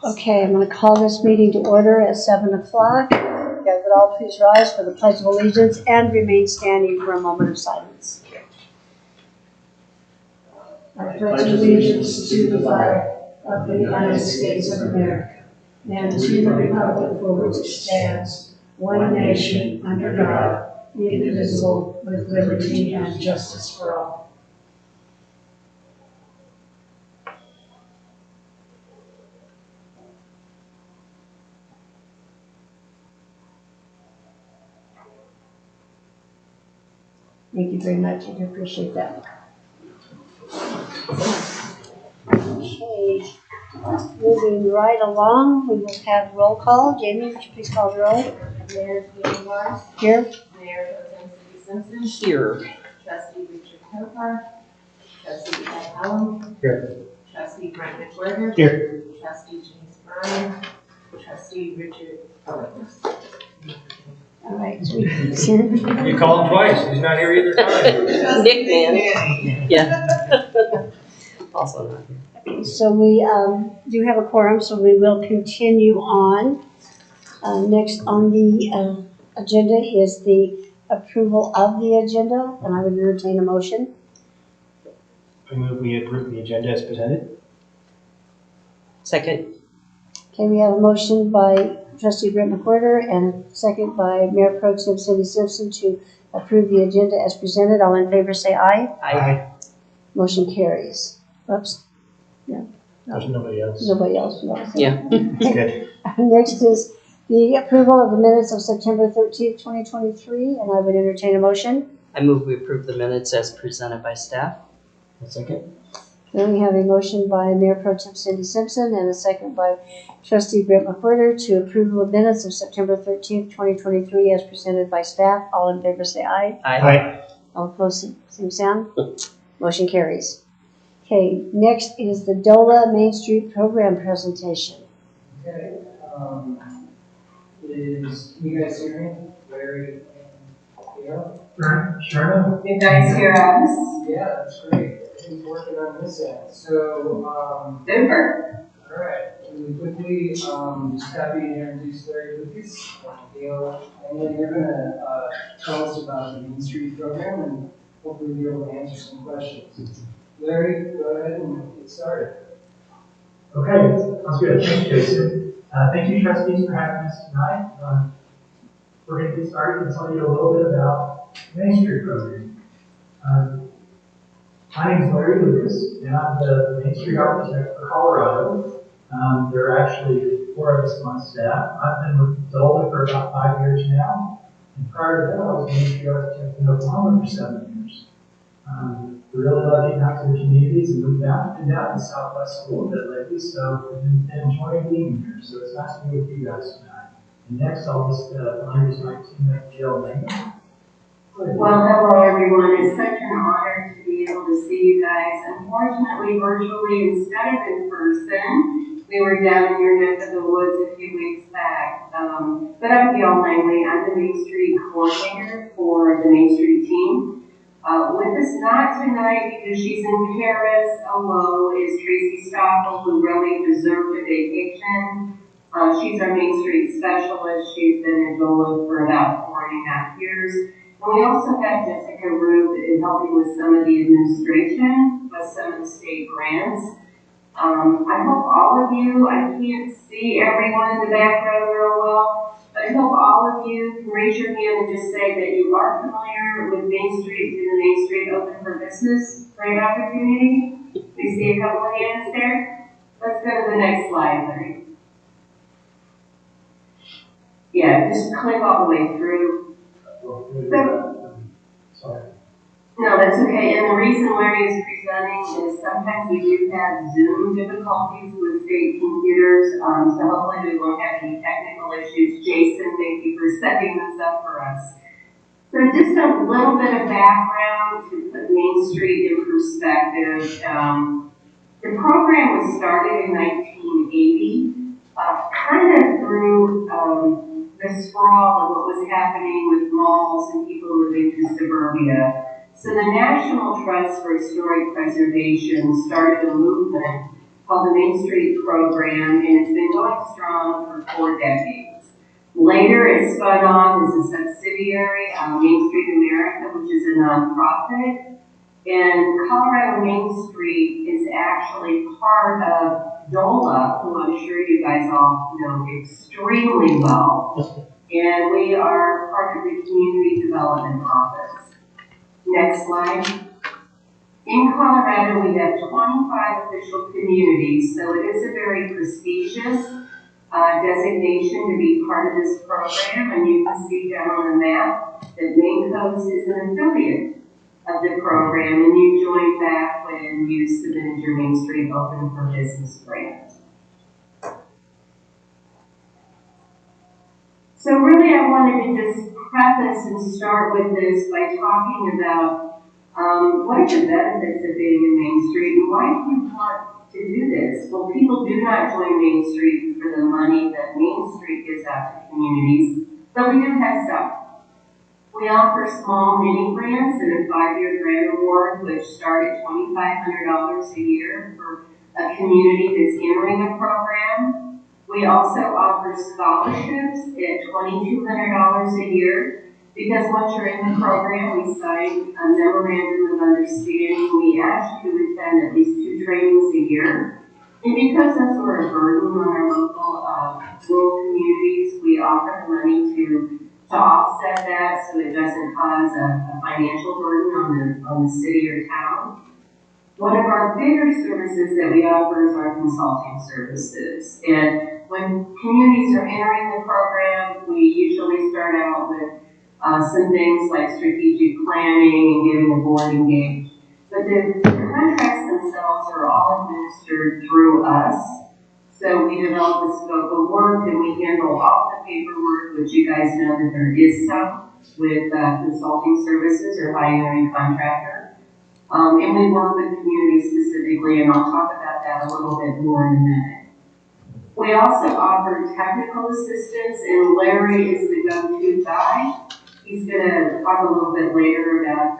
Okay, I'm going to call this meeting to order at 7 o'clock. Would all please rise for the Pledge of Allegiance and remain standing for a moment of silence. I pledge allegiance to the flag of the United States of America and to the republic for which it stands, one nation, under God, indivisible, with liberty and justice for all. Thank you very much. I do appreciate that. Okay, moving right along, we will have roll call. Jamie, would you please call the roll? Mayor Jamie Morris. Here. Mayor Simpson. Here. Trustee Richard Hopar. Trustee Ed Allen. Here. Trustee Brent McWhirter. Here. Trustee James Bryan. Trustee Richard Owens. All right. You called him twice. He's not here either time. Nick, man. Yeah. Also not here. So we do have a quorum, so we will continue on. Next on the agenda is the approval of the agenda, and I would entertain a motion. I move we approve the agenda as presented. Second. Okay, we have a motion by Trustee Brent McWhirter and a second by Mayor Pro Tem Cindy Simpson to approve the agenda as presented. All in favor say aye. Aye. Motion carries. Oops. Yeah. There's nobody else. Nobody else. No. Yeah. That's good. Next is the approval of the minutes of September 13th, 2023, and I would entertain a motion. I move we approve the minutes as presented by staff. A second. Then we have a motion by Mayor Pro Tem Cindy Simpson and a second by Trustee Brent McWhirter to approve the minutes of September 13th, 2023 as presented by staff. All in favor say aye. Aye. All opposed, same sign. Motion carries. Okay, next is the DOLA Main Street Program presentation. Okay, is you guys hear me? Larry and Gail? Sure. You guys hear us? Yeah, that's great. Everything's working on this end. So, Super. all right, really quickly, just happy to introduce Larry Lucas and Gail. And then they're gonna tell us about the Main Street program and hopefully be able to answer some questions. Larry, go ahead and get started. Okay, sounds good. Thanks, Jason. Thank you, trustees, for having us tonight. We're going to get started and tell you a little bit about the Main Street program. My name is Larry Lucas, and I'm the Main Street architect for Colorado. There are actually 4 of us on staff. I've been with DOLA for about 5 years now, and prior to that, I was Main Street architect in Oklahoma for 7 years. We really love getting out to the communities, and we've been out in the Southwest a little bit lately, so we've been enjoying being here. So it's nice to be with you guys tonight. And next, I'll just introduce my teammate, Jill Lehman. Well, hello everyone. It's such an honor to be able to see you guys. Unfortunately, virtually instead of in person, we were down in your neck of the woods a few weeks back. But I'm Gail Langley. I'm the Main Street coordinator for the Main Street team. With us not tonight because she's in Paris, is Tracy Stoffel, who really deserved a vacation. She's our Main Street specialist. She's been in DOLA for about 4.5 years. And we also have Jessica Rube in helping with some of the administration, with some of the state grants. I hope all of you, I can't see everyone in the background real well, but I hope all of you can raise your hand and just say that you are familiar with Main Street and the Main Street Open for Business Grant Opportunity. We see a couple of hands there. Let's go to the next slide, Larry. Yeah, just click all the way through. Sorry. No, that's okay. And the reason Larry is presenting is sometimes we do have Zoom difficulties with state computers, so hopefully we won't have any technical issues. Jason, thank you for setting this up for us. So just a little bit of background to put Main Street in perspective. The program was started in 1980, kind of through the sprawl of what was happening with malls and people moving to suburbia. So the National Trust for Historic Preservation started a movement called the Main Street Program, and it's been going strong for 4 decades. Later, it spun off as a subsidiary of Main Street America, which is a nonprofit. And Colorado Main Street is actually part of DOLA, who I'm sure you guys all know extremely well. And we are part of the Community Development Office. Next slide. In Colorado, we have 25 official communities, so it is a very prestigious designation to be part of this program. And you can see down on the map that Maine Coast is an affiliate of the program, and you joined back when you submitted your Main Street Open for Business grant. So really, I wanted to just preface and start with this by talking about what are the benefits of being in Main Street, and why do you want to do this? Well, people do not join Main Street for the money that Main Street gives out to communities, but we do have some. We offer small mini grants and a 5-year grant award, which start at $2,500 a year for a community that's entering a program. We also offer scholarships at $2,200 a year, because once you're in the program, we sign a memorandum of understanding. We ask you to attend at least 2 trainings a year. And because those are a burden on our local rural communities, we offer the money to offset that so it doesn't cause a financial burden on the city or town. One of our bigger services that we offer is our consulting services. And when communities are entering the program, we usually start out with some things like strategic planning and getting the board engaged. But the contracts themselves are all administered through us. So we develop a scope of work, and we handle all the paperwork, which you guys know that there is some with consulting services or hiring a contractor. And we work with communities specifically, and I'll talk about that a little bit more in a minute. We also offer technical assistance, and Larry is the go-to guy. He's going to talk a little bit later about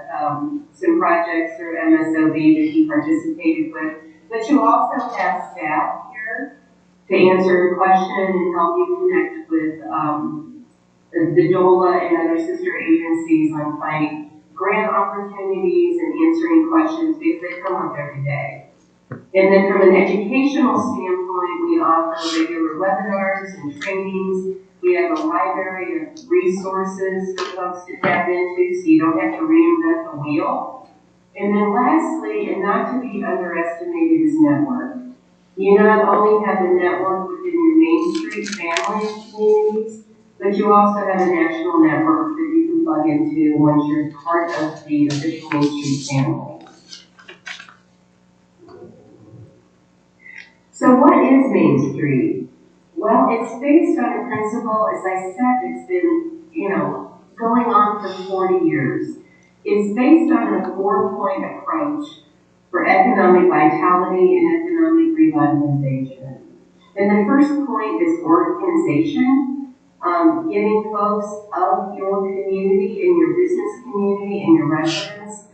some projects through MSOB that he participated with. But you also have staff here to answer your question and help you connect with the DOLA and other sister agencies on finding grant opportunities and answering questions, because they come up every day. And then from an educational standpoint, we offer regular webinars and trainings. We have a library of resources for folks to tap into, so you don't have to reinvent the wheel. And then lastly, and not to be underestimated, is network. You not only have a network within your Main Street family and communities, but you also have a national network that you can plug into once you're part of the official Main Street family. So what is Main Street? Well, it's based on a principle, as I said, it's been, going on for 40 years. It's based on a 4-point approach for economic vitality and economic revitalization. And the first point is organization, getting folks of your community and your business community and your residents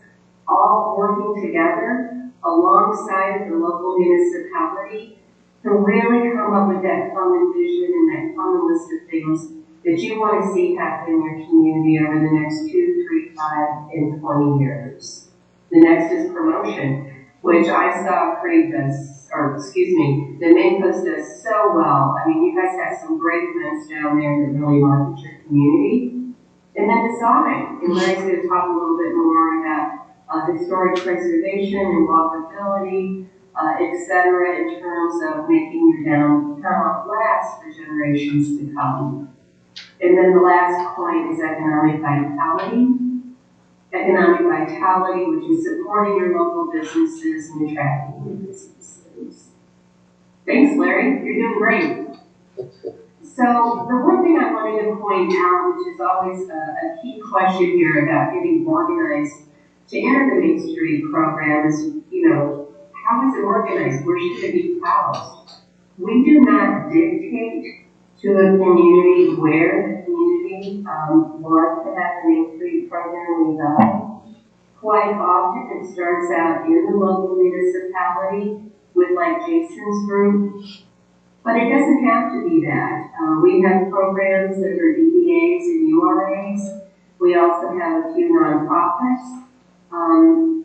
all working together alongside the local municipality to really come up with that common vision and that common list of things that you want to see happen in your community over the next 2, 3, 5, and 20 years. The next is promotion, which I saw Craig does, the Maine Coast does so well. I mean, you guys have some great events down there that really market your community. And then design, and Larry's going to talk a little bit more about historic preservation and walkability, et cetera, in terms of making your downtown last for generations to come. And then the last point is economic vitality. Economic vitality, which is supporting your local businesses and attracting new businesses. Thanks, Larry. You're doing great. So the one thing I wanted to point out, which is always a key question here about getting organized to enter the Main Street program, is, how is it organized? Where should it be housed? We do not dictate to a community where the community wants to have the Main Street program reside. Quite often it starts out in the local municipality, with like Jason's group. But it doesn't have to be that. We have programs that are DBAs and URAs. We also have a few nonprofits.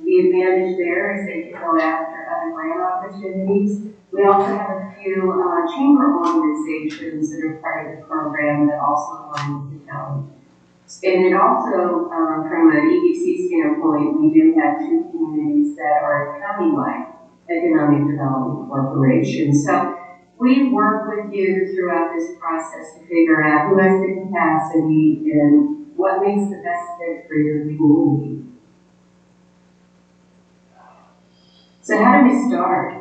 The advantage there is they can go after other grant opportunities. We also have a few chamber organizations that are part of the program that also align with the county. And it also, from an EDC standpoint, we do have two communities that are county-wide economic development corporations. So we work with you throughout this process to figure out who has the capacity and what makes the best fit for your community. So how do we start?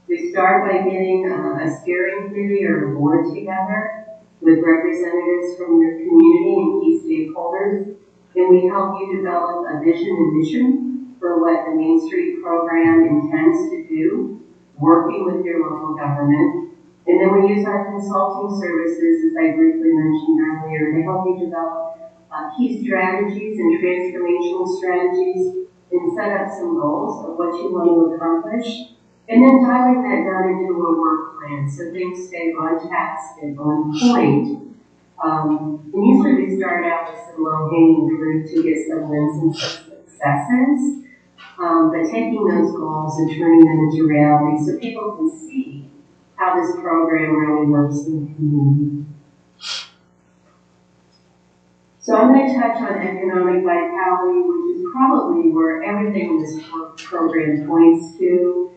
We start by getting a steering committee or a board together with representatives from your community and key stakeholders, and we help you develop a vision and mission for what the Main Street program intends to do, working with your local government. And then we use our consulting services, as I briefly mentioned earlier, to help you develop key strategies and transformational strategies and set up some goals of what you want to accomplish. And then dialing that down into a work plan so things stay on task and on point. And usually we start out with some low-hanging fruit to get some wins and some successes. But taking those goals and turning them into reality so people can see how this program really works in the community. So I'm going to touch on economic vitality, which is probably where everything in this program points to.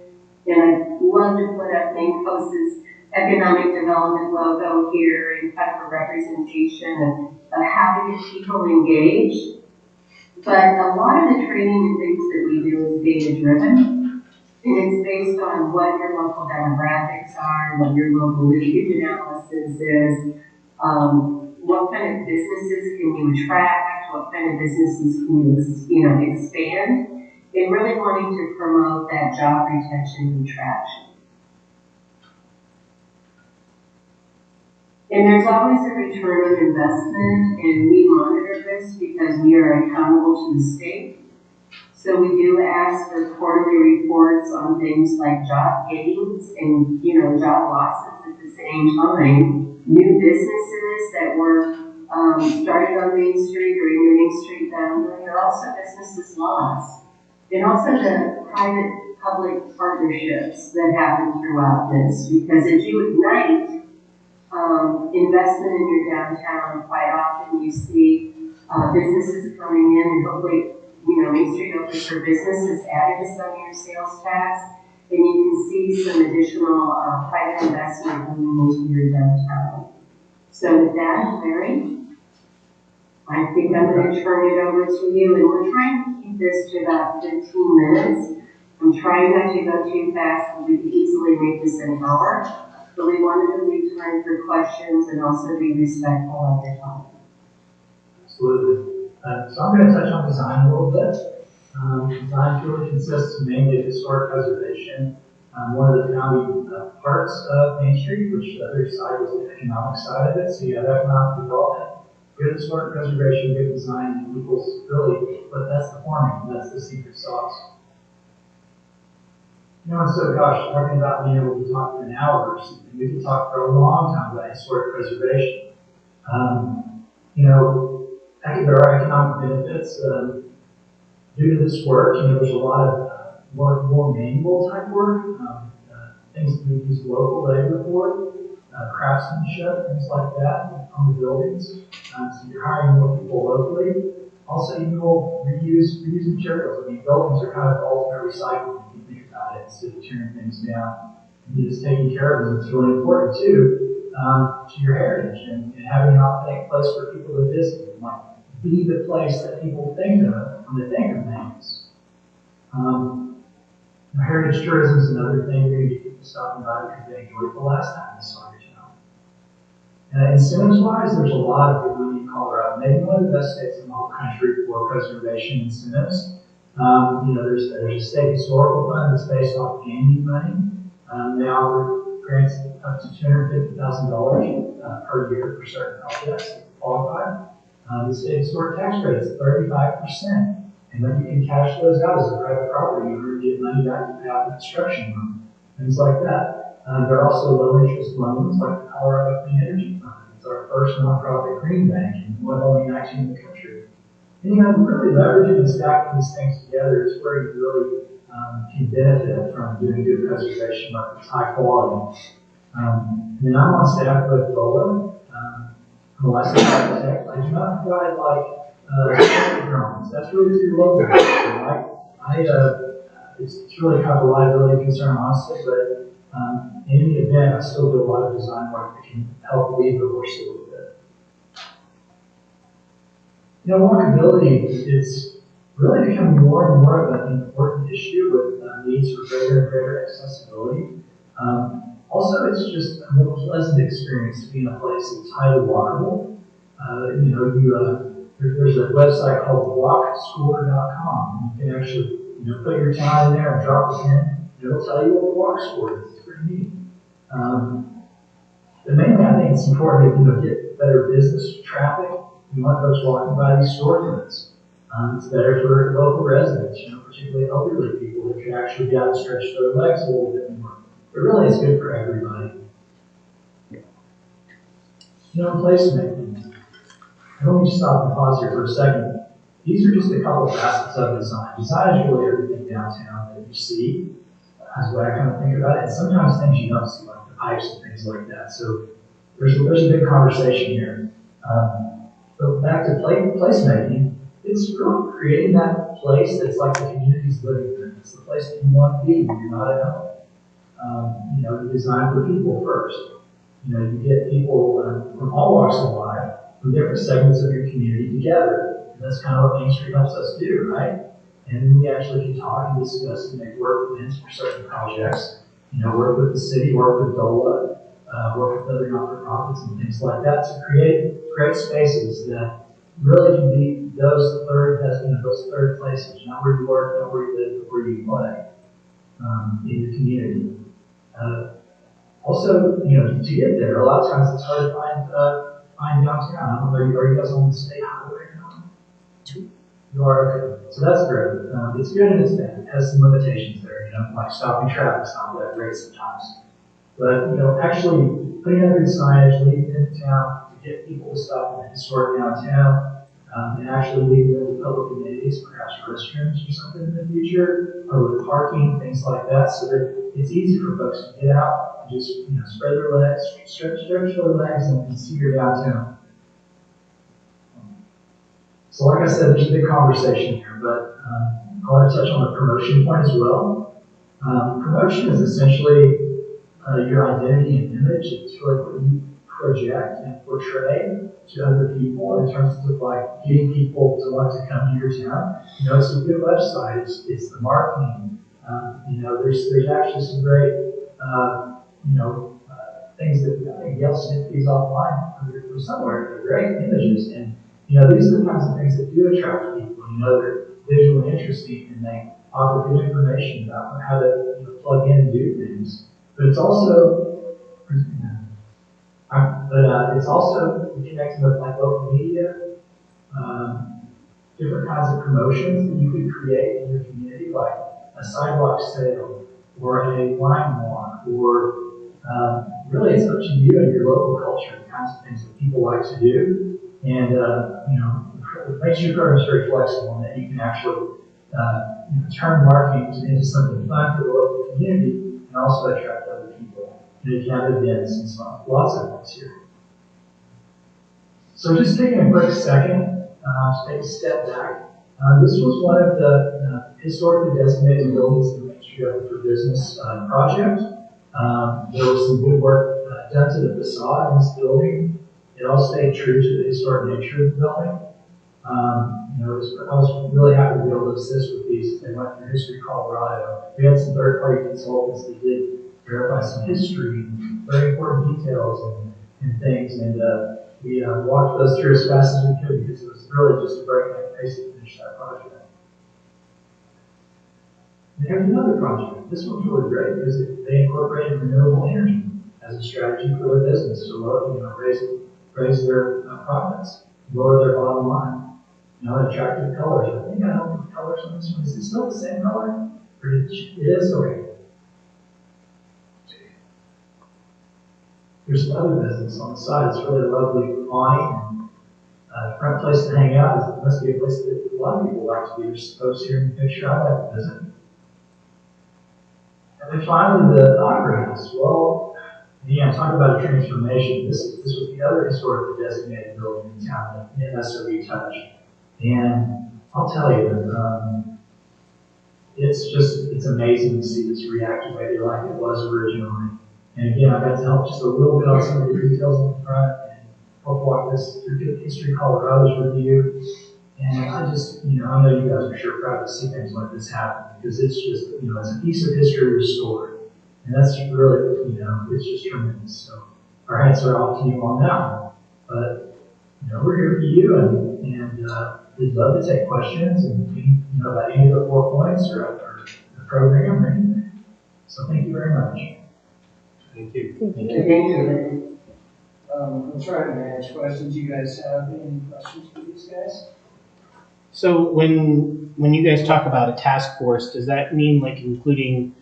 And I'd love to put up Mancos' economic development logo here and kind of a representation of how to get people engaged. But a lot of the training and things that we do is data driven. And it's based on what your local demographics are, what your local leakage analysis is, what kind of businesses can you attract, what kind of businesses can you expand, and really wanting to promote that job retention and attraction. And there's always a return on investment, and we monitor this because we are accountable to the state. So we do ask for quarterly reports on things like job gains and, job losses at the same time. New businesses that were started on Main Street or in your Main Street boundary, or also businesses lost. And also the private-public partnerships that happen throughout this, because as you ignite investment in your downtown, quite often you see businesses coming in and hopefully Main Street Open for Business is added to some of your sales tax, and you can see some additional private investment coming into your downtown. So with that, Larry, I think I'm going to turn it over to you, and we're trying to keep this to about 15 minutes. I'm trying not to go too fast, and we could easily make this an hour, but we wanted to leave time for questions and also be respectful of your time. Absolutely. So I'm going to touch on design a little bit. Design really consists mainly of historic preservation. One of the founding parts of Main Street, which the other side was the economic side of it. So you have economic development, good historic preservation, good design, equals really, but that's the formula, that's the secret sauce. And so gosh, talking about being able to talk for an hour or something, we could talk for a long time about historic preservation. There are economic benefits due to this work. There's a lot of more manual type work, things that we use local labor for, craftsmanship, things like that on the buildings. So you're hiring more people locally. Also, you will reuse materials. Buildings are kind of ultimate recycling if you think about it, instead of tearing things down. And just taking care of them is really important too, to your heritage and having an authentic place for people to visit. Be the place that people think of when they think of things. Heritage tourism is another thing you're going to get people stopping by because they enjoyed the last time they saw your town. Incentives-wise, there's a lot of good money in Colorado. Maybe one of the best states in the whole country for preservation incentives. There's a state historical fund that's based off gaming money. They offer grants up to $250,000 per year for certain projects that qualify. The state historic tax rate is 35%. And then you can cash those out as a private property owner and get money back to pay off the construction loan. things like that. There are also low-interest loans like the Colorado Clean Energy Fund. It's our first nonprofit green bank and one of only 19 in the country. And really leveraging and stacking these things together is where you really can benefit from doing good preservation work that's high quality. And I'm on staff with DOLA. I'm a licensed architect. I do not provide drawings. That's really to your local person, right? It's really kind of a liability concern, honestly, but in any event, I still do a lot of design work that can help lead the horse a little bit. Walkability is really becoming more and more of an important issue with needs for greater and greater accessibility. Also, it's just a more pleasant experience to be in a place that's highly walkable. There's a website called walkscore.com. You can actually put your town in there and drop a pin. It'll tell you what the walk score is. It's pretty neat. But mainly, I think it's important to get better business traffic. We want folks walking by these storefronts. It's better for local residents, particularly elderly people that can actually get out and stretch their legs a little bit more. But really, it's good for everybody. Placemaking. I want me to stop and pause here for a second. These are just a couple of facets of design. Design is really everything downtown that you see. That's what I kind of think about it. And sometimes things you don't see, like the pipes and things like that. So there's a big conversation here. But back to placemaking, it's really creating that place that's like the community's living room. It's the place that you want to be when you're not at home. You design for people first. You get people from all walks of life, from different segments of your community together. And that's kind of what Main Street helps us do, right? And then we actually can talk and discuss and make work plans for certain projects. Work with the city, work with DOLA, work with other not-for-profits and things like that to create spaces that really can be those third places, not where you work, not where you live, but where you play in your community. Also, to get there, a lot of times it's hard to find downtown. I don't know, are you guys on the state highway or not? You are? Okay. So that's great. It's good and it's bad. It has some limitations there, like stopping traffic's not that great sometimes. But, actually putting up good signage, leading into town to get people to stop in the historic downtown, and actually leading them to public amenities, perhaps restrooms or something in the future, public parking, things like that, so that it's easy for folks to get out and just, spread their legs, stretch their legs and see your downtown. So like I said, there's a big conversation here, but I want to touch on the promotion point as well. Promotion is essentially your identity and image. It's really what you project and portray to other people in terms of getting people to want to come to your town. It's a good website. It's the marketing. There's actually some great things that I think Yale sent these offline from somewhere. They're great images, and these are the kinds of things that do attract people. They're visually interesting and they offer good information about how to plug in and do things. But it's also connecting with local media, different kinds of promotions that you could create in your community, like a sidewalk sale or a wine walk, or really it's up to you and your local culture, the kinds of things that people like to do. And it makes your programs very flexible in that you can actually turn marketing into something fun for the local community and also attract other people. And you can have events and stuff, lots of things here. So just taking a quick second to take a step back. This was one of the historically designated buildings in the Main Street Open for Business project. There was some good work done to the facade in this building. It all stayed true to the historic nature of the building. I was really happy to be able to assist with these. They went through History Colorado. We had some third-party consultants that did verify some history and very important details and things. And we walked those through as fast as we could because it was really just a breakneck pace to finish that project. And here's another project. This one's really great because they incorporated renewable energy as a strategy for their business to raise their profits, lower their bottom line. Attractive colors. I think I know the colors on this one. Is it still the same color? It is? Okay. there's another business on the side. It's really a lovely awning and front place to hang out. It must be a place that a lot of people like to be. There's folks here in the picture I'd like to visit. And then finally, the opera house. Well, yeah, I'm talking about a transformation. This was the other historically designated building in town that the SOB touched. And I'll tell you, it's amazing to see this reactivated like it was originally. And again, I got to help just a little bit on some of the details in the front and help walk this through History Colorado's review. And I just, I know you guys are sure proud to see things like this happen because it's just, it's a piece of history restored. And that's really, it's just tremendous. So our hats are off to you on that one. But, we're here for you and we'd love to take questions and, about any of the 4 points or the program or anything. So thank you very much. Thank you. Thank you. I'm trying to answer questions. You guys have any questions for these guys? So when you guys talk about a task force, does that mean like including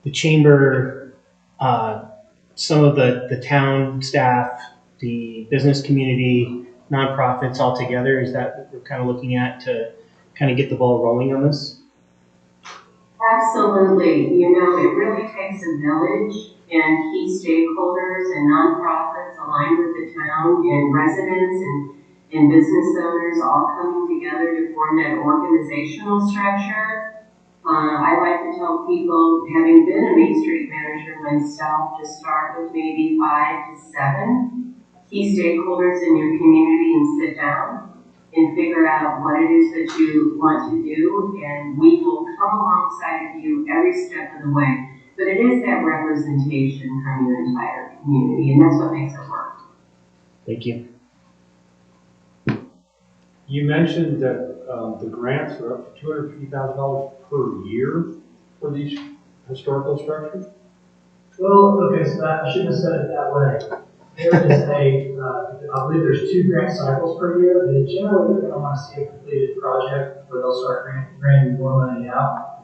the chamber, some of the town staff, the business community, nonprofits all together? Is that what we're kind of looking at to kind of get the ball rolling on this? Absolutely. It really takes a village and key stakeholders and nonprofits aligned with the town and residents and business owners all coming together to form that organizational structure. I like to tell people, having been a Main Street manager myself, to start with maybe 5 to 7 key stakeholders in your community and sit down and figure out what it is that you want to do, and we will come alongside of you every step of the way. But it is that representation from your entire community, and that's what makes it work. Thank you. You mentioned that the grants are up to $250,000 per year for these historical structures? Well, okay, so I shouldn't have said it that way. There is I believe there's 2 grant cycles per year, and generally they're going to want to see a completed project where they'll start granting more money out.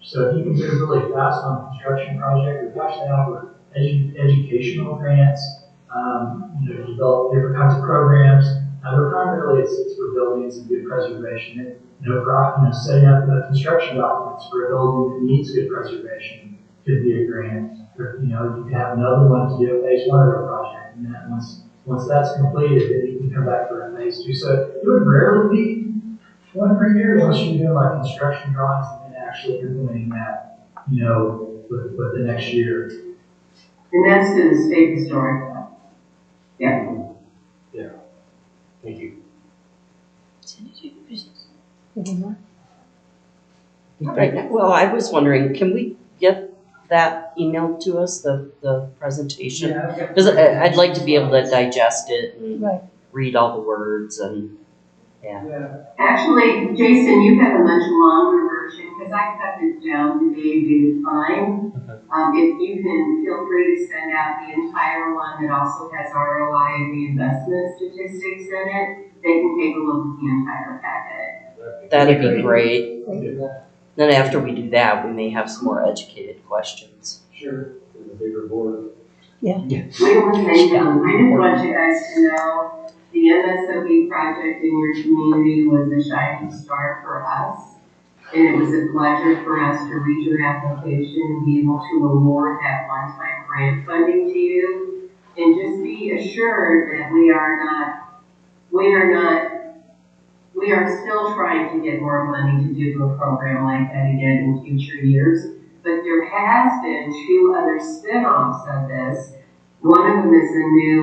So if you can move really fast on a construction project, we've actually offer educational grants, develop different kinds of programs. But primarily it's for buildings and good preservation. For setting up construction documents for a building that needs good preservation could be a grant. Or, you could have another one to do a phase 1 of a project, and then once that's completed, then you can come back for a phase 2. So it would rarely be 1 per year unless you're doing like construction drawings and then actually implementing that, with the next year. And that's to the state historic. Yeah. Yeah. Thank you. Right. Well, I was wondering, can we get that emailed to us, the presentation? Yeah. Because I'd like to be able to digest it and Right. read all the words and, Yeah. Actually, Jason, you have a much longer version because I cut this down to be a bit fine. If you can, feel free to send out the entire one that also has ROI and reinvestment statistics in it. They can take a look at the entire packet. that'd be great. Yeah. Then after we do that, we may have some more educated questions. Sure. The bigger board. We don't say that. I just want you guys to know the MSOB project in your community was a shining star for us. And it was a pleasure for us to read your application and be able to award that one-time grant funding to you. And just be assured that we are still trying to get more money to do a program like that again in future years. But there has been 2 other spin-offs of this. One of them is a new,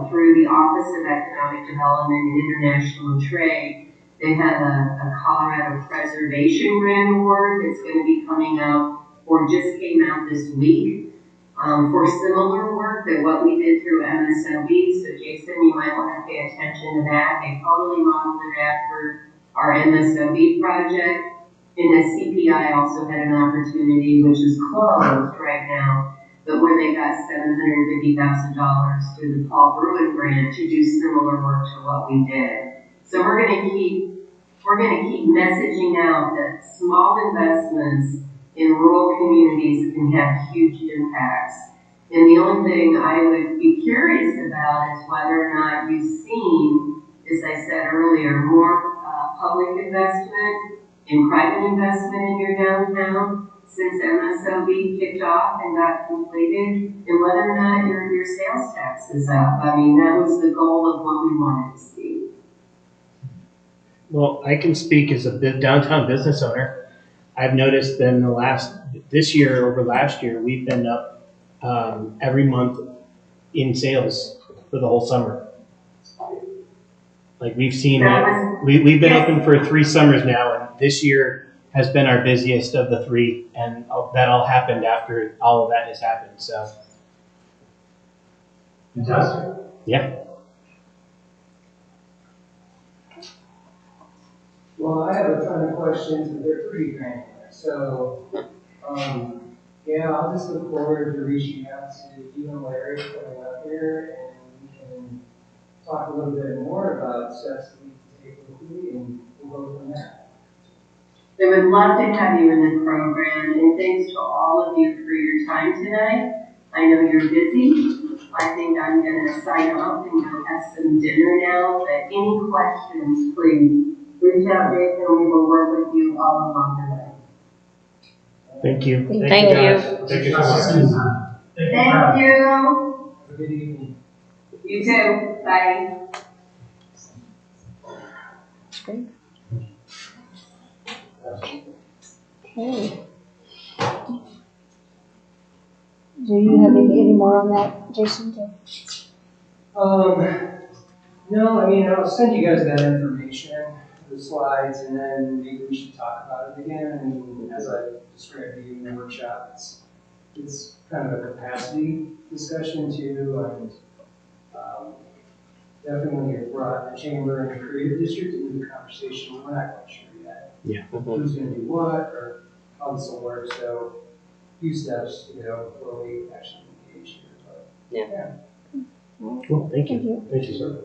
through the Office of Economic Development and International Trade. They have a Colorado Preservation Grant Award that's going to be coming out, or just came out this week, for similar work that what we did through MSOB. So Jason, you might want to pay attention to that. They totally modeled it after our MSOB project. And the CPI also had an opportunity, which is closed right now, but where they got $750,000 through the Paul Bruin grant to do similar work to what we did. So we're going to keep messaging out that small investments in rural communities can have huge impacts. And the only thing I would be curious about is whether or not you've seen, as I said earlier, more public investment and private investment in your downtown since MSOB kicked off and got completed, and whether or not your sales tax is up. I mean, that was the goal of what we wanted to see. Well, I can speak as a downtown business owner. I've noticed that in this year over last year, we've been up every month in sales for the whole summer. Like we've seen that, we've been open for 3 summers now, and this year has been our busiest of the 3, and that all happened after all of that has happened, so. Fantastic. Yeah. Well, I have a ton of questions, but they're pretty granular. So, yeah, I'll just look forward to reaching out to you and Larry coming up here, and we can talk a little bit more about steps that we can take quickly, and we'll go from there. I would love to have you in the program, and thanks to all of you for your time tonight. I know you're busy. I think I'm going to sign off and go have some dinner now, but any questions, please reach out, Jason, and we will work with you all along the way. Thank you. Thank you. Guys. Thank you so much. Thank you. Have a good evening. You too. Bye. Okay. Do you have any more on that, Jason? No, I mean, I'll send you guys that information, the slides, and then maybe we should talk about it again. And as I described to you in the workshop, it's kind of a capacity discussion too, and definitely it brought the chamber and the creative district into the conversation. We're not quite sure yet. Yeah. Who's going to do what or how this will work. So, a few steps to go before we actually engage here. But, Yeah. Cool. Thank you. Thank you, sir.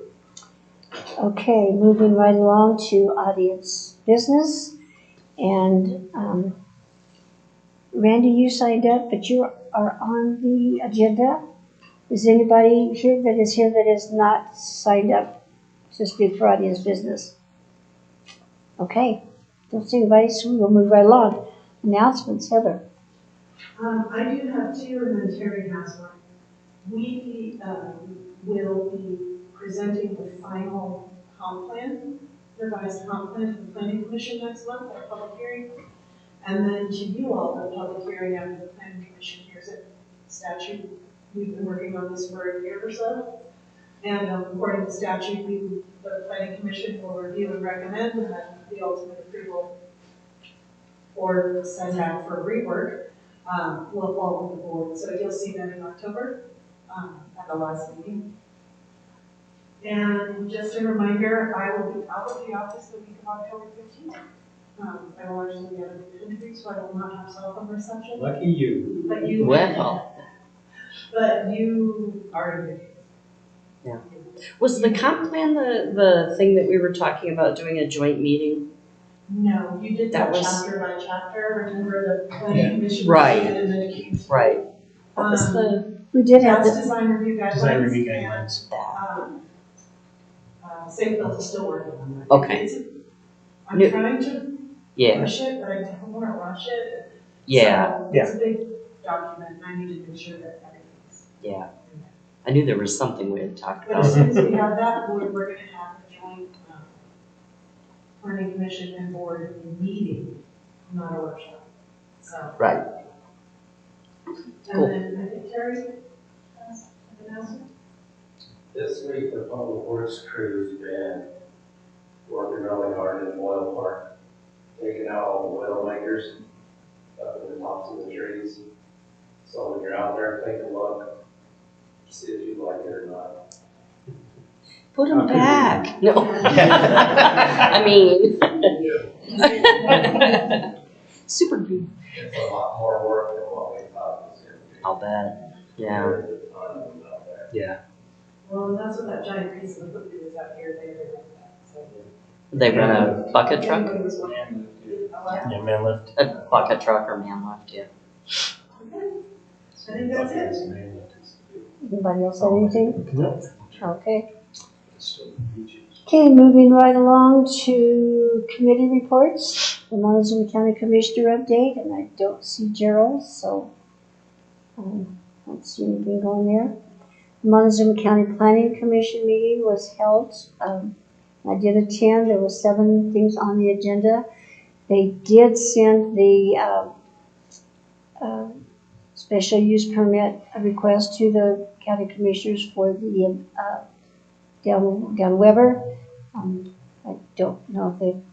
Okay, moving right along to audience business. And Randy, you signed up, but you are on the agenda. Is anybody here that is not signed up to speak for audience business? Okay, don't see anybody, so we'll move right along. Announcements, Heather. I do have 2, and then Terry has one. We will be presenting the final comp plan, revised comp plan to the planning commission next month at a public hearing. And then to you all, the public hearing after the planning commission hears it. Statute, we've been working on this for a year or so. And according to statute, the planning commission will review and recommend, and then the ultimate approval or send out for rework will fall with the board. So you'll see them in October at the last meeting. And just a reminder, I will be out of the office the week of October 15th. I will actually be at an interview, so I will not have cell phone reception. Lucky you. But you, Well, but you are in good case. yeah. Was the comp plan the thing that we were talking about doing a joint meeting? No, you did That that was- chapter by chapter. Remember the planning commission? Right. did it, and then it came through. Right. What was the, We did have That's the design review guidelines. Design review and, guidelines. Safe Build is still working on that. Okay. I'm New- trying to yeah, push it, but I don't want to rush it. yeah, So it's a big document, and I need to make sure that everything's yeah. I knew there was something we had talked But as about. soon as we have that, we're going to have a joint planning commission and board meeting, not a workshop. So. Right. Cool. And then I think Terry has an announcement. This week, the public works crew's been working really hard in Oil Park, taking out all the oil makers up in the tops of the trees. So when you're out there, take a look, see if you like it or not. Put them back. No. I mean. Super good. It's a lot more work than what we thought it was going to be. I'll bet. Yeah. There's a ton of them out there. Yeah. Well, and that's what that giant piece of equipment is out here. They run that. So. They run a bucket truck? Everybody was wondering. Yeah, man lift. A bucket truck or man lift, yeah. Okay. I think that's it. Anybody else have anything? No. Okay. Okay, moving right along to committee reports. The Montezuma County Commissioner update, and I don't see Gerald, so don't see anything going there. The Montezuma County Planning Commission meeting was held. I did attend. There were 7 things on the agenda. They did send the special use permit request to the county commissioners for the down Weber. I don't know if they've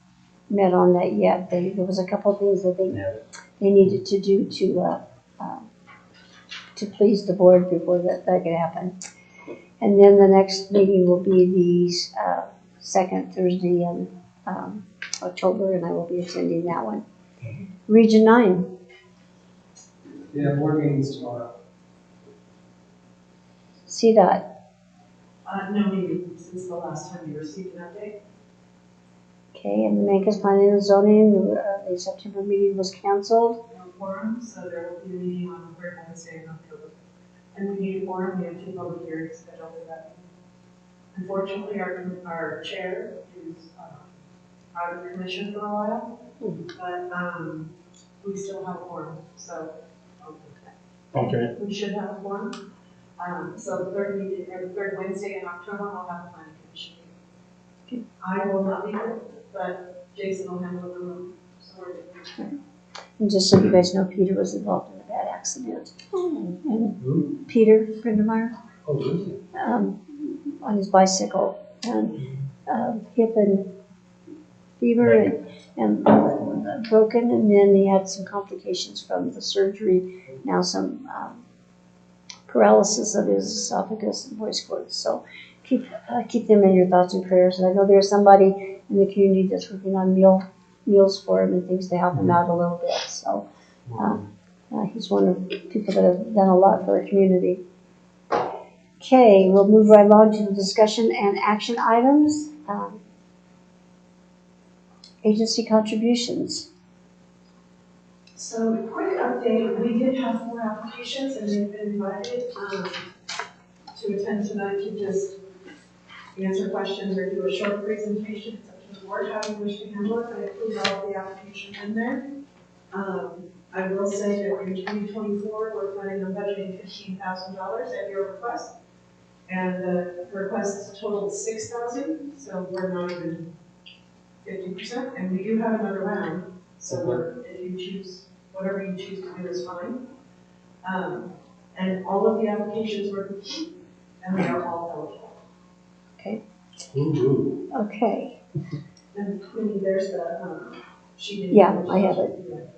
met on that yet. There was a couple of things that they needed to do to please the board before that could happen. And then the next meeting will be the second Thursday in October, and I will be attending that one. Region 9. Yeah, board meetings tomorrow. CDOT. No meeting since the last time you received an update. Okay, and the Mancos Planning and Zoning, the September meeting was canceled. No quorum, so there will be a meeting on the third Wednesday in October. And we need a quorum, we have 2 public hearings scheduled for that. Unfortunately, our chair is out of commission for a while, but we still have a quorum, so Okay. we should have a quorum. So the third meeting, or the third Wednesday in October, we'll have a planning commission meeting. I will not be here, but Jason will handle the room, so we're good. And just so you guys know, Peter was involved in a bad accident. And Peter Grindemeyer, on his bicycle, and hip and fever and broken, and then he had some complications from the surgery. Now some paralysis of his esophagus and voice cords. So keep them in your thoughts and prayers. And I know there's somebody in the community that's working on meals for him and things to help him out a little bit. So he's one of the people that have done a lot for our community. Okay, we'll move right along to the discussion and action items. Agency contributions. So, quick update, we did have 4 applications and they've been invited to attend tonight to just answer questions or do a short presentation. It's up to the board how you wish to handle it. I include all of the applications in there. I will say that in 2024, we're planning on budgeting $15,000 at your request. And the request totaled $6,000, so we're not even 50%. And we do have another round, so if you choose, whatever you choose to do is fine. And all of the applications were complete, and they are all eligible. Okay. Ooh. Okay. And there's the sheet. Yeah, I have it.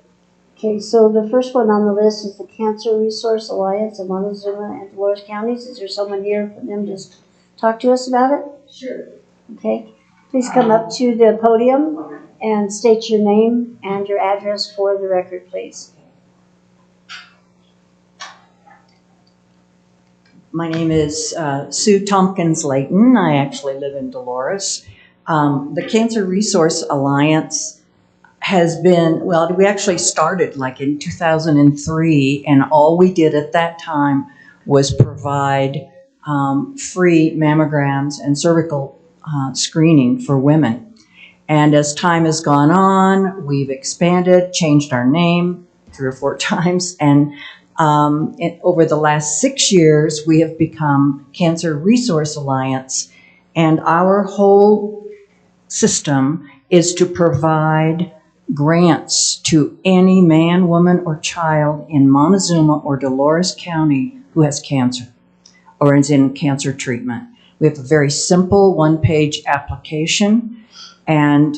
Okay, so the first one on the list is the Cancer Resource Alliance in Montezuma and Dolores counties. Is there someone here for them to just talk to us about it? Sure. Okay. Please come up to the podium and state your name and your address for the record, please. My name is Sue Tompkins-Layton. I actually live in Dolores. The Cancer Resource Alliance has been, well, we actually started like in 2003, and all we did at that time was provide free mammograms and cervical screening for women. And as time has gone on, we've expanded, changed our name 3 or 4 times, and over the last 6 years, we have become Cancer Resource Alliance, and our whole system is to provide grants to any man, woman, or child in Montezuma or Dolores County who has cancer or is in cancer treatment. We have a very simple 1-page application, and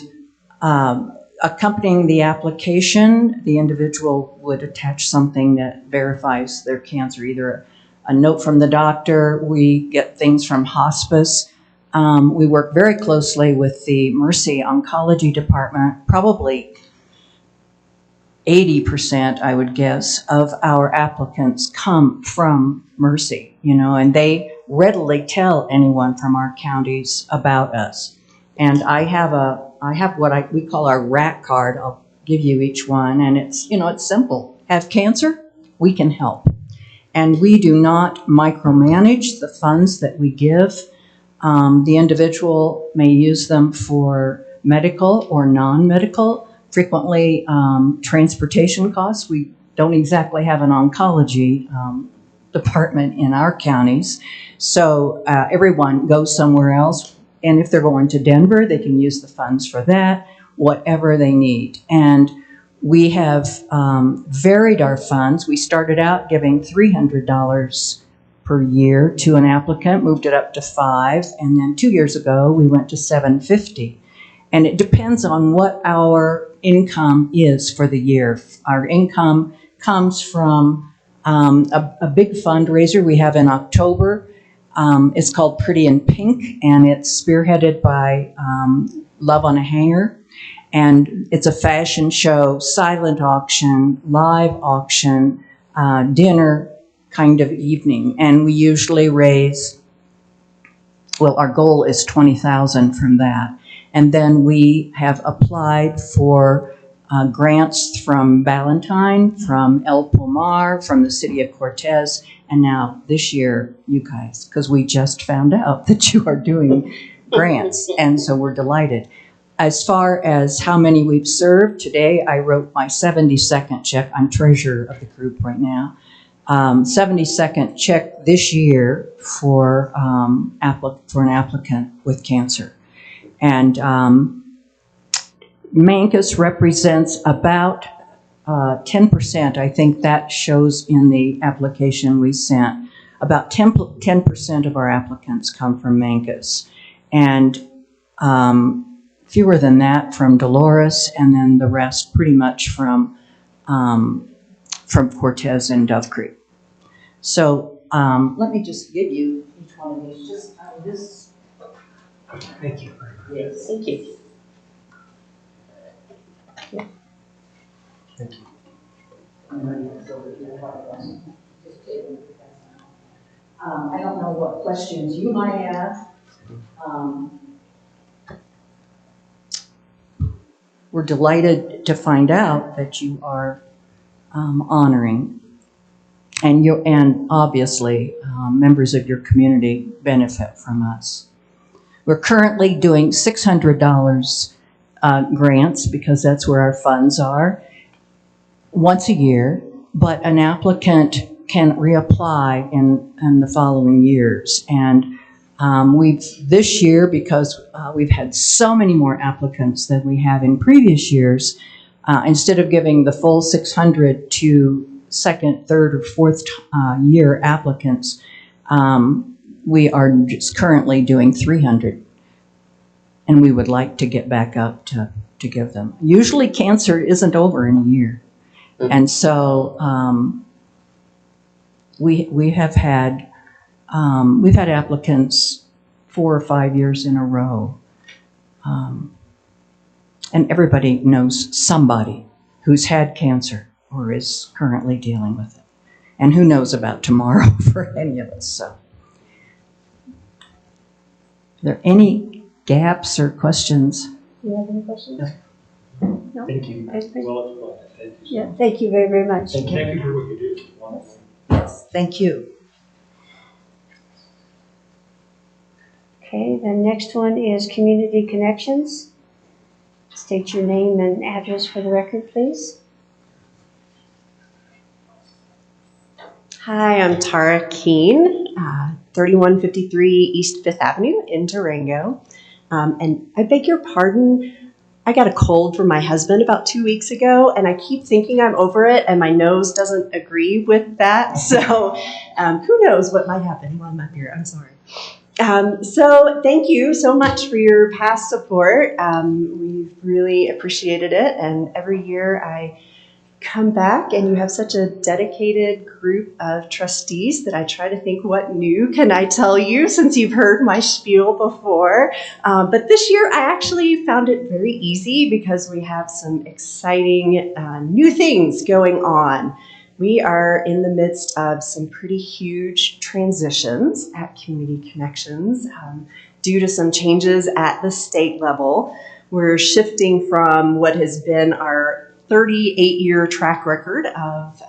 accompanying the application, the individual would attach something that verifies their cancer, either a note from the doctor. We get things from hospice. We work very closely with the Mercy Oncology Department. Probably 80%, I would guess, of our applicants come from Mercy, and they readily tell anyone from our counties about us. And I have what we call our RAC card. I'll give you each one, and it's, it's simple. Have cancer? We can help. And we do not micromanage the funds that we give. The individual may use them for medical or non-medical. Frequently, transportation costs. We don't exactly have an oncology department in our counties, so everyone goes somewhere else. And if they're going to Denver, they can use the funds for that, whatever they need. And we have varied our funds. We started out giving $300 per year to an applicant, moved it up to $5, and then 2 years ago we went to $750. And it depends on what our income is for the year. Our income comes from a big fundraiser we have in October. It's called Pretty in Pink, and it's spearheaded by Love on a Hanger. And it's a fashion show, silent auction, live auction, dinner kind of evening. And we usually raise, well, our goal is $20,000 from that. And then we have applied for grants from Ballantyne, from El Pomar, from the city of Cortez, and now this year, you guys, because we just found out that you are doing grants, and so we're delighted. As far as how many we've served, today I wrote my 72nd check. I'm treasurer of the group right now. 72nd check this year for an applicant with cancer. And Mancus represents about 10%. I think that shows in the application we sent. About 10% of our applicants come from Mancus. And fewer than that from Dolores, and then the rest pretty much from Cortez and Dove Creek. So let me just give you each one of these. Just this. Thank you. Yes. Thank you. Thank you. I don't know what questions you might have. We're delighted to find out that you are honoring, and obviously members of your community benefit from us. We're currently doing $600 grants because that's where our funds are once a year, but an applicant can reapply in the following years. And we've this year, because we've had so many more applicants than we have in previous years, instead of giving the full 600 to second, third, or fourth year applicants, we are just currently doing 300. And we would like to get back up to give them. Usually cancer isn't over in a year. And so we have had, we've had applicants 4 or 5 years in a row. And everybody knows somebody who's had cancer or is currently dealing with it. And who knows about tomorrow for any of us, so. Are there any gaps or questions? Do you have any questions? No? Thank you. I think- Well explained. Thank you. Yeah, thank you very, very much. Thank you for what you do. Wonderful. Yes, thank you. Okay, the next one is Community Connections. State your name and address for the record, please. Hi, I'm Tara Keene, 3153 East 5th Avenue in Durango. And I beg your pardon, I got a cold from my husband about 2 weeks ago, and I keep thinking I'm over it, and my nose doesn't agree with that. So who knows what might happen while I'm up here. I'm sorry. So thank you so much for your past support. We've really appreciated it, and every year I come back and you have such a dedicated group of trustees that I try to think, what new can I tell you since you've heard my spiel before. But this year I actually found it very easy because we have some exciting new things going on. We are in the midst of some pretty huge transitions at Community Connections due to some changes at the state level. We're shifting from what has been our 38-year track record of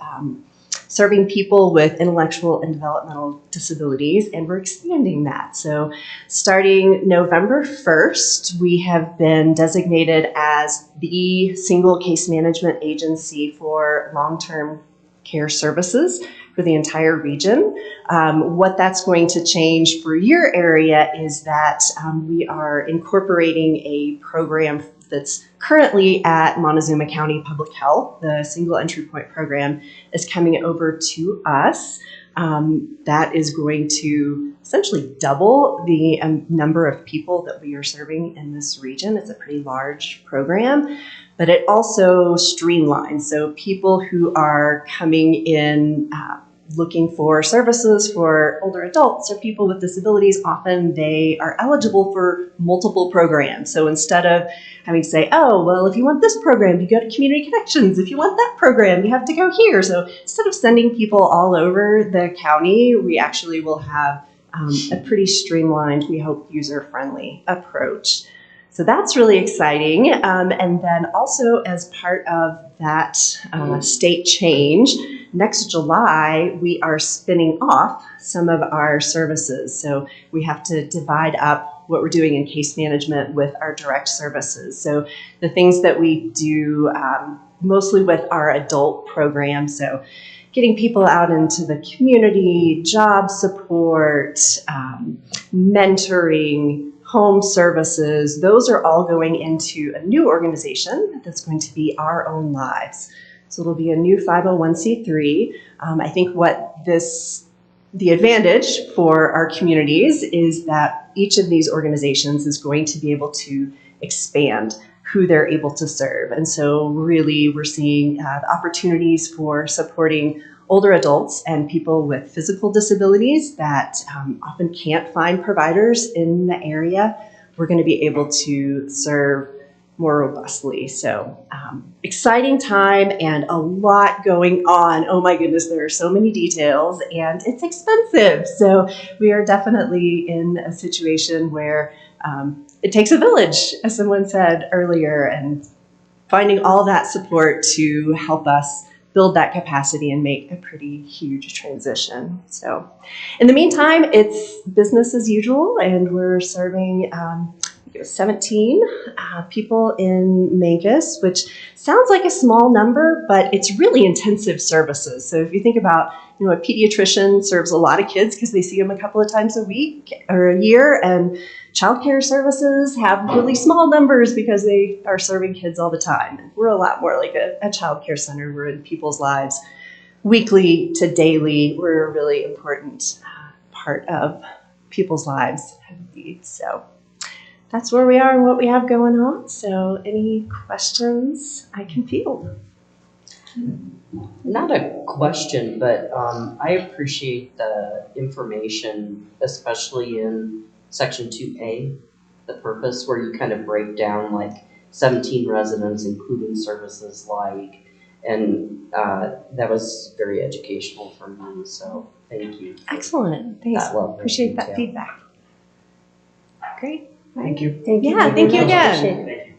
serving people with intellectual and developmental disabilities, and we're expanding that. So starting November 1st, we have been designated as the single case management agency for long-term care services for the entire region. What that's going to change for your area is that we are incorporating a program that's currently at Montezuma County Public Health. The single entry point program is coming over to us. That is going to essentially double the number of people that we are serving in this region. It's a pretty large program, but it also streamlines. So people who are coming in looking for services for older adults or people with disabilities, often they are eligible for multiple programs. So instead of having to say, oh, well, if you want this program, you go to Community Connections. If you want that program, you have to go here. So instead of sending people all over the county, we actually will have a pretty streamlined, we hope, user-friendly approach. So that's really exciting. And then also as part of that state change, next July, we are spinning off some of our services. So we have to divide up what we're doing in case management with our direct services. So the things that we do mostly with our adult program, so getting people out into the community, job support, mentoring, home services, those are all going into a new organization that's going to be Our Own Lives. So it'll be a new 501c3. I think the advantage for our communities is that each of these organizations is going to be able to expand who they're able to serve. And so really we're seeing the opportunities for supporting older adults and people with physical disabilities that often can't find providers in the area. We're going to be able to serve more robustly. So exciting time and a lot going on. Oh my goodness, there are so many details and it's expensive. So we are definitely in a situation where it takes a village, as someone said earlier, and finding all that support to help us build that capacity and make a pretty huge transition. So in the meantime, it's business as usual, and we're serving 17 people in Mancos, which sounds like a small number, but it's really intensive services. So if you think about, a pediatrician serves a lot of kids because they see them a couple of times a week or a year, and childcare services have really small numbers because they are serving kids all the time. And we're a lot more like a childcare center. We're in people's lives weekly to daily. We're a really important part of people's lives. So that's where we are and what we have going on. So any questions I can field? Not a question, but I appreciate the information, especially in section 2A, the purpose, where you kind of break down like 17 residents, including services like, and that was very educational for me, so thank you. Excellent, thanks. Appreciate that detail. feedback. Great. Thank you. Thank you. Yeah, thank you again. Thank you.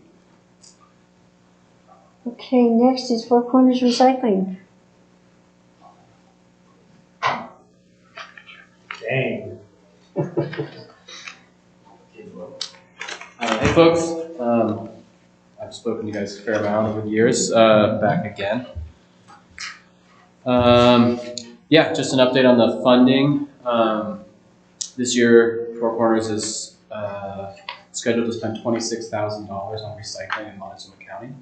Okay, next is Four Corners Recycling. Dang. Hey folks, I've spoken to you guys a fair amount over the years, back again. Yeah, just an update on the funding. This year, Four Corners is scheduled to spend $26,000 on recycling in Montezuma County.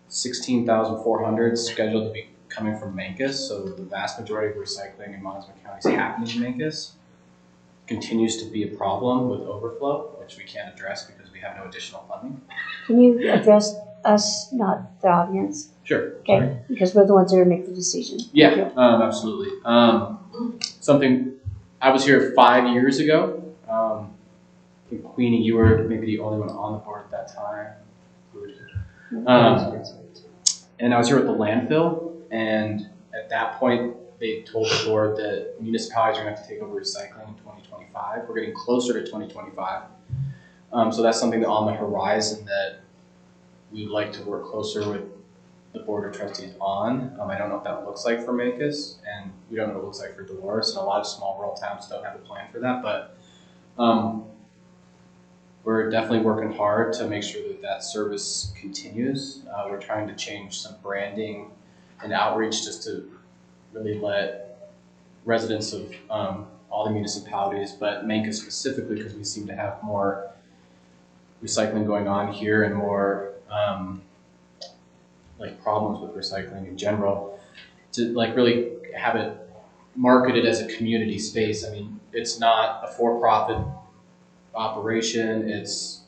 $16,400 scheduled to be coming from Mancos, so the vast majority of recycling in Montezuma County is happening in Mancos. Continues to be a problem with overflow, which we can't address because we have no additional funding. Can you address us, not the audience? Sure. Okay, Sorry. because we're the ones that are making the decision. Yeah, absolutely. Something, I was here 5 years ago. I think Queenie, you were maybe the only one on the board at that time. And I was here with the landfill, and at that point, they told the board that municipalities are going to have to take over recycling in 2025. We're getting closer to 2025. So that's something on the horizon that we'd like to work closer with the Board of Trustees on. I don't know what that looks like for Mancos, and we don't know what it looks like for Dolores, and a lot of small rural towns don't have a plan for that, but we're definitely working hard to make sure that that service continues. We're trying to change some branding and outreach just to really let residents of all the municipalities, but Manka specifically, because we seem to have more recycling going on here and more like problems with recycling in general, to like really have it marketed as a community space. I mean, it's not a for-profit operation, it's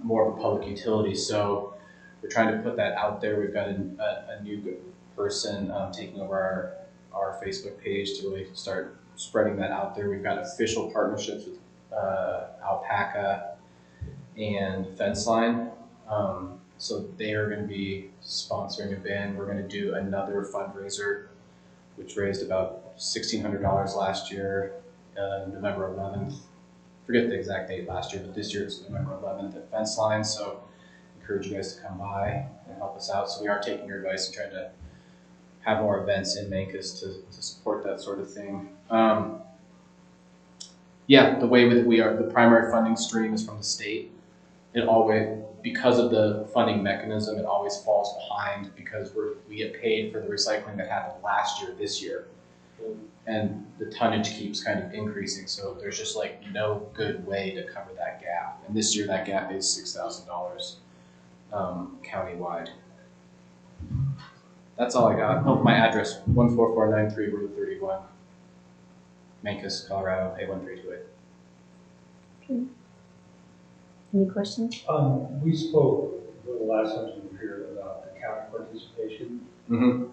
more of a public utility. So we're trying to put that out there. We've got a new person taking over our Facebook page to really start spreading that out there. We've got official partnerships with Alpaca and Fenceline. So they are going to be sponsoring a band. We're going to do another fundraiser, which raised about $1,600 last year, November 11th. Forget the exact date last year, but this year it's November 11th at Fenceline. So encourage you guys to come by and help us out. So we are taking your advice and trying to have more events in Mancos to support that sort of thing. Yeah, the way we are, the primary funding stream is from the state. It always, because of the funding mechanism, it always falls behind because we get paid for the recycling that happened last year, this year. And the tonnage keeps kind of increasing, so there's just like no good way to cover that gap. And this year that gap is $6,000 countywide. That's all I got. Oh, my address, 14493 Route 31, Mancos, Colorado, 81328. Okay. Any questions? We spoke the last time we were here about the county participation. Mm-hmm.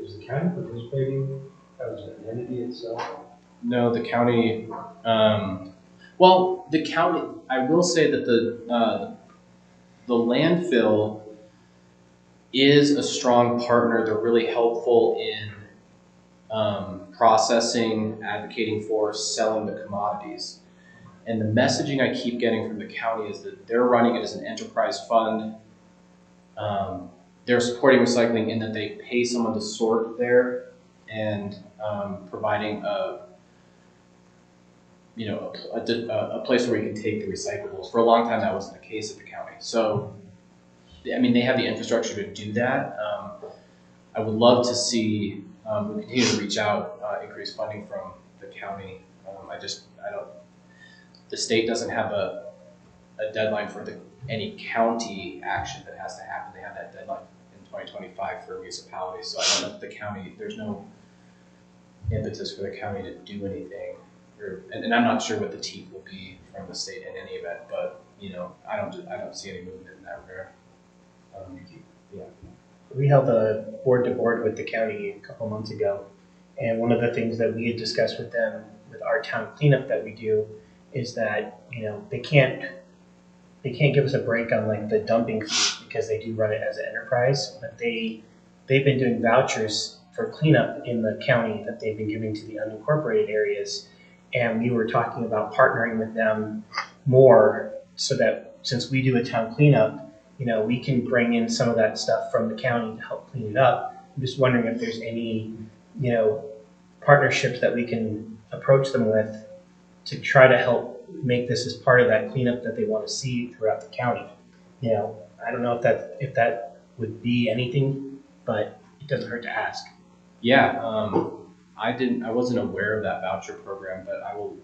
Is the county participating as an entity itself? No, the county, well, the county, I will say that the landfill is a strong partner. They're really helpful in processing, advocating for, selling the commodities. And the messaging I keep getting from the county is that they're running it as an enterprise fund. They're supporting recycling in that they pay someone to sort there and providing a place where we can take the recyclables. For a long time, that wasn't the case at the county. So, I mean, they have the infrastructure to do that. I would love to see, we continue to reach out, increase funding from the county. The state doesn't have a deadline for any county action that has to happen. They have that deadline in 2025 for municipalities. So I don't know if the county, there's no impetus for the county to do anything. And I'm not sure what the teeth will be from the state in any event, but I don't see any movement in that regard. Yeah. We held a board-to-board with the county a couple months ago, and one of the things that we had discussed with them with our town cleanup that we do is that they can't give us a break on like the dumping fees because they do run it as an enterprise, but they've been doing vouchers for cleanup in the county that they've been giving to the unincorporated areas, and we were talking about partnering with them more so that since we do a town cleanup, we can bring in some of that stuff from the county to help clean it up. I'm just wondering if there's any, partnerships that we can approach them with to try to help make this as part of that cleanup that they want to see throughout the county. I don't know if that would be anything, but it doesn't hurt to ask. Yeah, I wasn't aware of that voucher program, but I will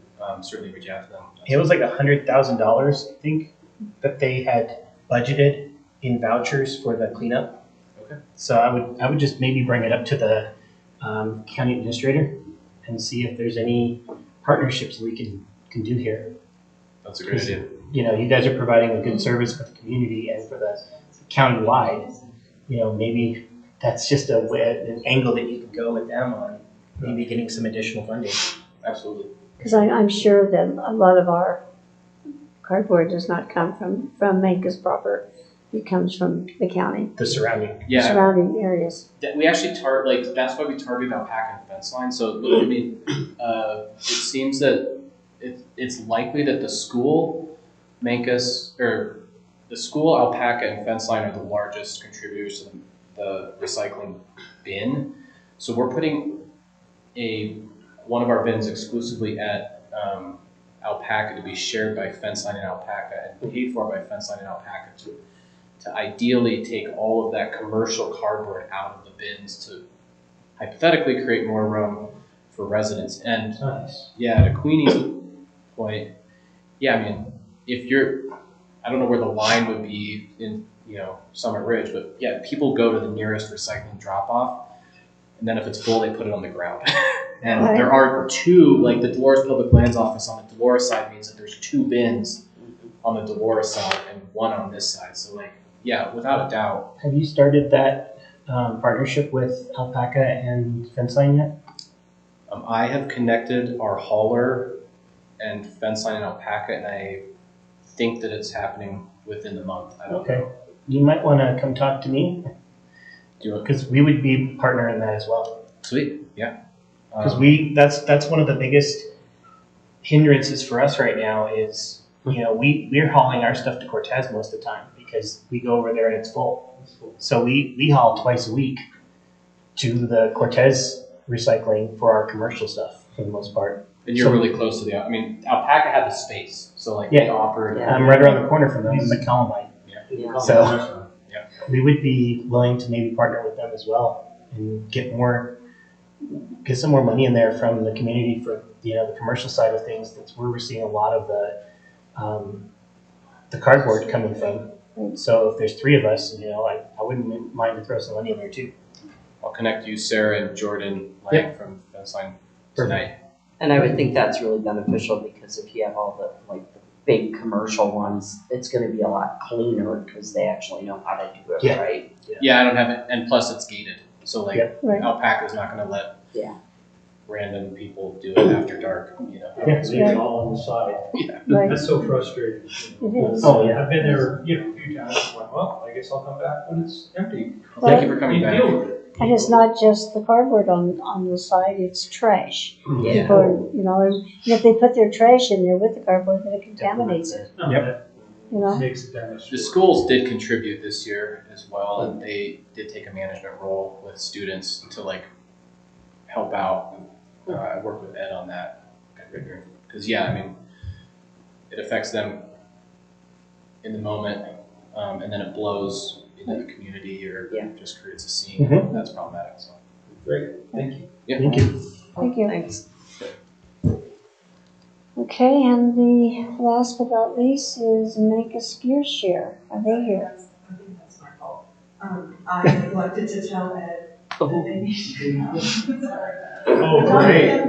certainly reach out to them. It was like $100,000, I think, that they had budgeted in vouchers for the cleanup. Okay. So I would just maybe bring it up to the county administrator and see if there's any partnerships we can do here. That's a great idea. You guys are providing a good service for the community and for the county-wide. Maybe that's just an angle that you can go with them on, maybe getting some additional funding. Absolutely. Because I'm sure that a lot of our cardboard does not come from Mancos proper. It comes from the county, The surrounding. Yeah. surrounding areas. We actually target, that's why we target Alpaca and Fenceline. So, I mean, it seems that it's likely that the school, Mancos, or the school, Alpaca, and Fenceline are the largest contributors to the recycling bin. So we're putting one of our bins exclusively at Alpaca to be shared by Fence Line and Alpaca and paid for by Fence Line and Alpaca to ideally take all of that commercial cardboard out of the bins to hypothetically create more room for residents. And Nice. yeah, to Queenie's point, yeah, I mean, if I don't know where the line would be in, Summit Ridge, but yeah, people go to the nearest recycling drop-off, and then if it's full, they put it on the ground. And there are two, like the Dolores Public Lands Office on the Dolores side means that there's two bins on the Dolores side and one on this side. So like, yeah, without a doubt. Have you started that partnership with Alpaca and Fence Line yet? I have connected our hauler and Fence Line and Alpaca, and I think that it's happening within the month. I don't know. You might want to come talk to me. Because we would be partner in that as well. Sweet, yeah. Because that's one of the biggest hindrances for us right now is, we're hauling our stuff to Cortez most of the time because we go over there and it's full. So we haul twice a week to the Cortez recycling for our commercial stuff for the most part. And you're really close to Alpaca had the space, so like they offered. Yeah, I'm right around the corner from them in McCollum. Yeah. So we would be willing to maybe partner with them as well and get some more money in there from the community for the commercial side of things. That's where we're seeing a lot of the cardboard coming from. So if there's three of us, I wouldn't mind to throw some money in there too. I'll connect you, Sarah and Jordan Lang from Fence Line tonight. And I would think that's really beneficial because if you have all the big commercial ones, it's going to be a lot cleaner because they actually know how to do it right. Yeah, I don't have it, and plus it's gated. So Alpaca's not going to let random people do it after dark. It's all on the side. Yeah. Right. That's so frustrating. It is. Oh, yeah. I've been there, a few times. I'm like, well, I guess I'll come back when it's empty. Thank you for coming back. Deal with it. And it's not just the cardboard on the side, it's trash. Yeah. People, and if they put their trash in there with the cardboard, then it contaminates it. Yep. Makes it that much. The schools did contribute this year as well, and they did take a management role with students to help out. I worked with Ed on that because it affects them in the moment, and then it blows into the community or just creates a scene. Mm-hmm. That's problematic. So Great, thank you. yeah. Thank you. Thank you. Thanks. Okay, and the last but not least is Make a Skier Share. Are they here? I think that's my fault. I neglected to tell Ed that they need to come. Sorry. Oh, great.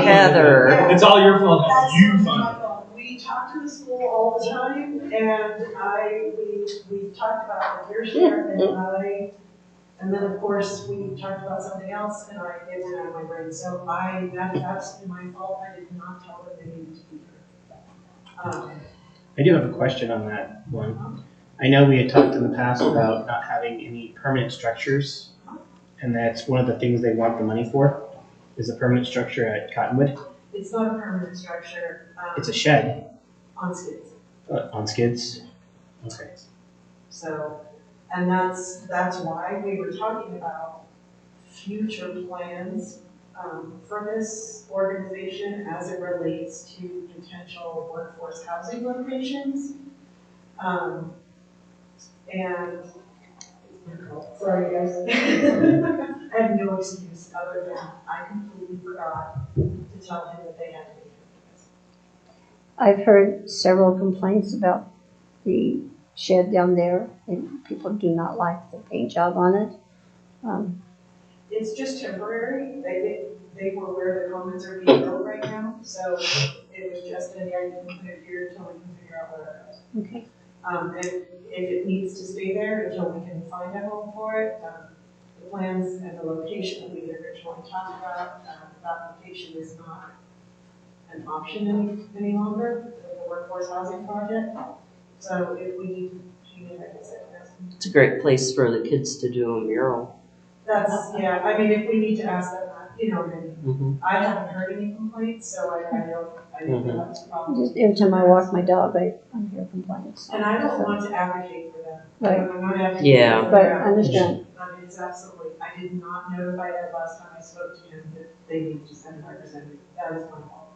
Heather. It's all your fault. You That's fun. my fault. We talk to the school all the time, and we talked about the gear share, and then of course we talked about something else, and it went out of my brain. So that is absolutely my fault. I did not tell them they needed to be here. I do have a question on that one. I know we had talked in the past about not having any permanent structures, and that's one of the things they want the money for, is a permanent structure at Cottonwood. It's not a permanent structure. It's a shed. On skids. On skids? Okay. So, and that's why we were talking about future plans for this organization as it relates to potential workforce housing locations. And sorry guys, I have no excuse other than I completely forgot to tell him that they had to be here. I've heard several complaints about the shed down there, and people do not like the paint job on it. It's just temporary. They were where the commons are being built right now, so it was just in there. You can put it here until we can figure out where it goes. Okay. And if it needs to stay there until we can find a home for it, the plans and the location that we originally talked about, that location is not an option any longer for the workforce housing project. So if we need to change it, I guess I can ask them. It's a great place for the kids to do a mural. I mean, if we need to ask them that, what I mean. Mm-hmm. I haven't heard any complaints, so I didn't know that's a problem. Just every time I walk my dog, I hear complaints. And I don't want to advocate for them. Right. I'm not advocating Yeah. for But them. I understand. I mean, it's absolutely, I did not notify Ed last time I spoke to him that they need to send a representative. That is my fault.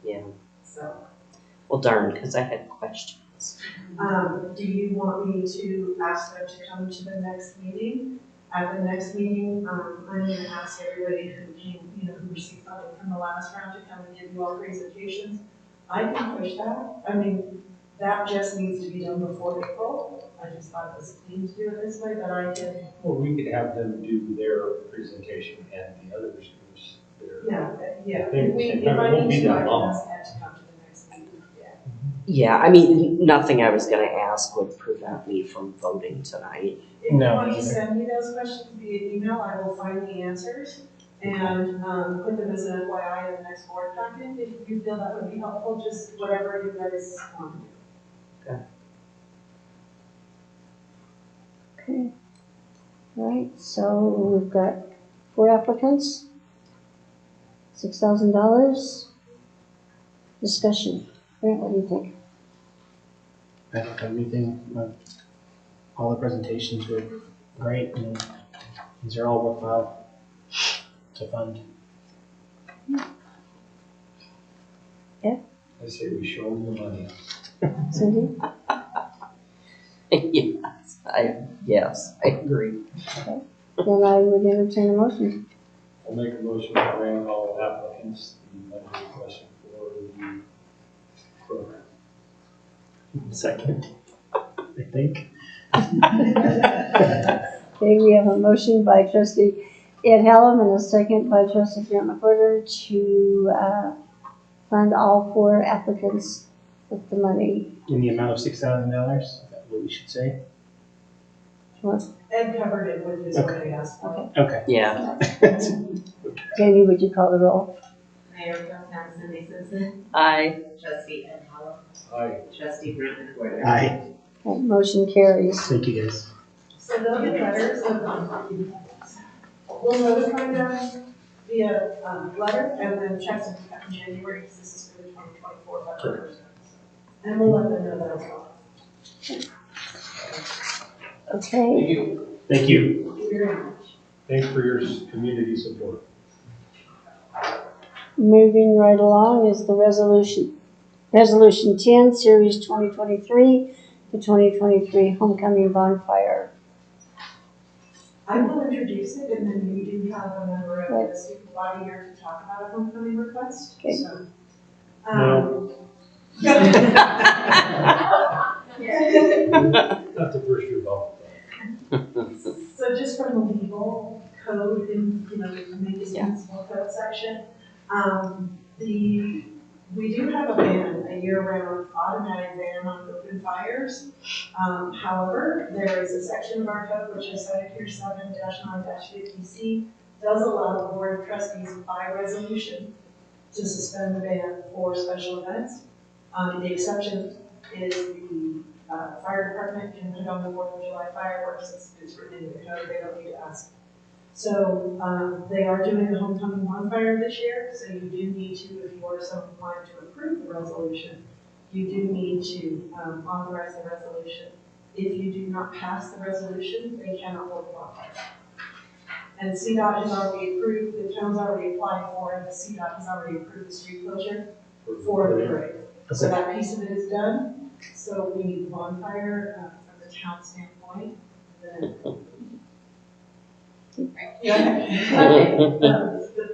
Yeah. So, Well, darn, because I had questions. do you want me to ask them to come to the next meeting? At the next meeting, I'm going to ask everybody who came, who received funding from the last round to come and give you all presentations. I can push that. I mean, that just needs to be done before April. I just thought it was clean to do it this way, but I can. Well, we could have them do their presentation and the others do their. Yeah. I think If it I won't need be to, I that can long. ask Ed to come to the next meeting. Yeah. Yeah, I mean, nothing I was gonna ask would prevent me from voting tonight. If you No, want to neither. send me those questions via email, I will find the answers and put them as an FYI in the next board packet. If you feel that would be helpful, just whatever you guys want to do. Okay. All right, so we've got 4 applicants, $6,000. Discussion. Grant, what do you think? I don't have anything. All the presentations were great, and these are all worthwhile to fund. I say we show them the money. Cindy? Yes, I agree. Then I would entertain a motion. I'll make a motion to grant all applicants the money requested for the program. Second, I think. Okay, we have a motion by trustee Ed Hallam and a second by trustee Grant McWhorter to fund all 4 applicants with the money. In the amount of $6,000, is that what we should say? Ed covered it with his Okay. already asked for. Okay. Yeah. Jamie, would you call the roll? Mayor Pro Tem Cindy Simpson, I trustee Ed Holland, Aye. trustee Grant McWhorter. Aye. Right, motion carries. Thank you, guys. So they'll get letters of, we'll notify them via letter and then checks will be cut in January because this is for the 2024 budget. And we'll let them know that as well. Okay, Thank you. Thank you very much. Thanks for your community support. moving right along is the resolution. Resolution 10, Series 2023, the 2023 Homecoming Bonfire. I will introduce it and then you do have a member of the student body here to talk about a homecoming request. Okay. So, No. Not the first year ball. So just from the legal code in, the municipal code section, we do have a ban, a year-round automatic ban on open fires. However, there is a section of our code which is cited here 7-9-50C, does allow the board of trustees by resolution to suspend the ban for special events. The exception is the fire department can put on the 4th of July fireworks. It's written in the code. They don't need to ask. So they are doing the homecoming bonfire this year. So you do need to, if you are so inclined to approve the resolution, you do need to authorize the resolution. If you do not pass the resolution, they cannot hold the bonfire. And CDOT has already approved, the town's already applied for it, the CDOT has already approved the street closure for the parade. So that piece of it is done. So we need the bonfire from the town standpoint. The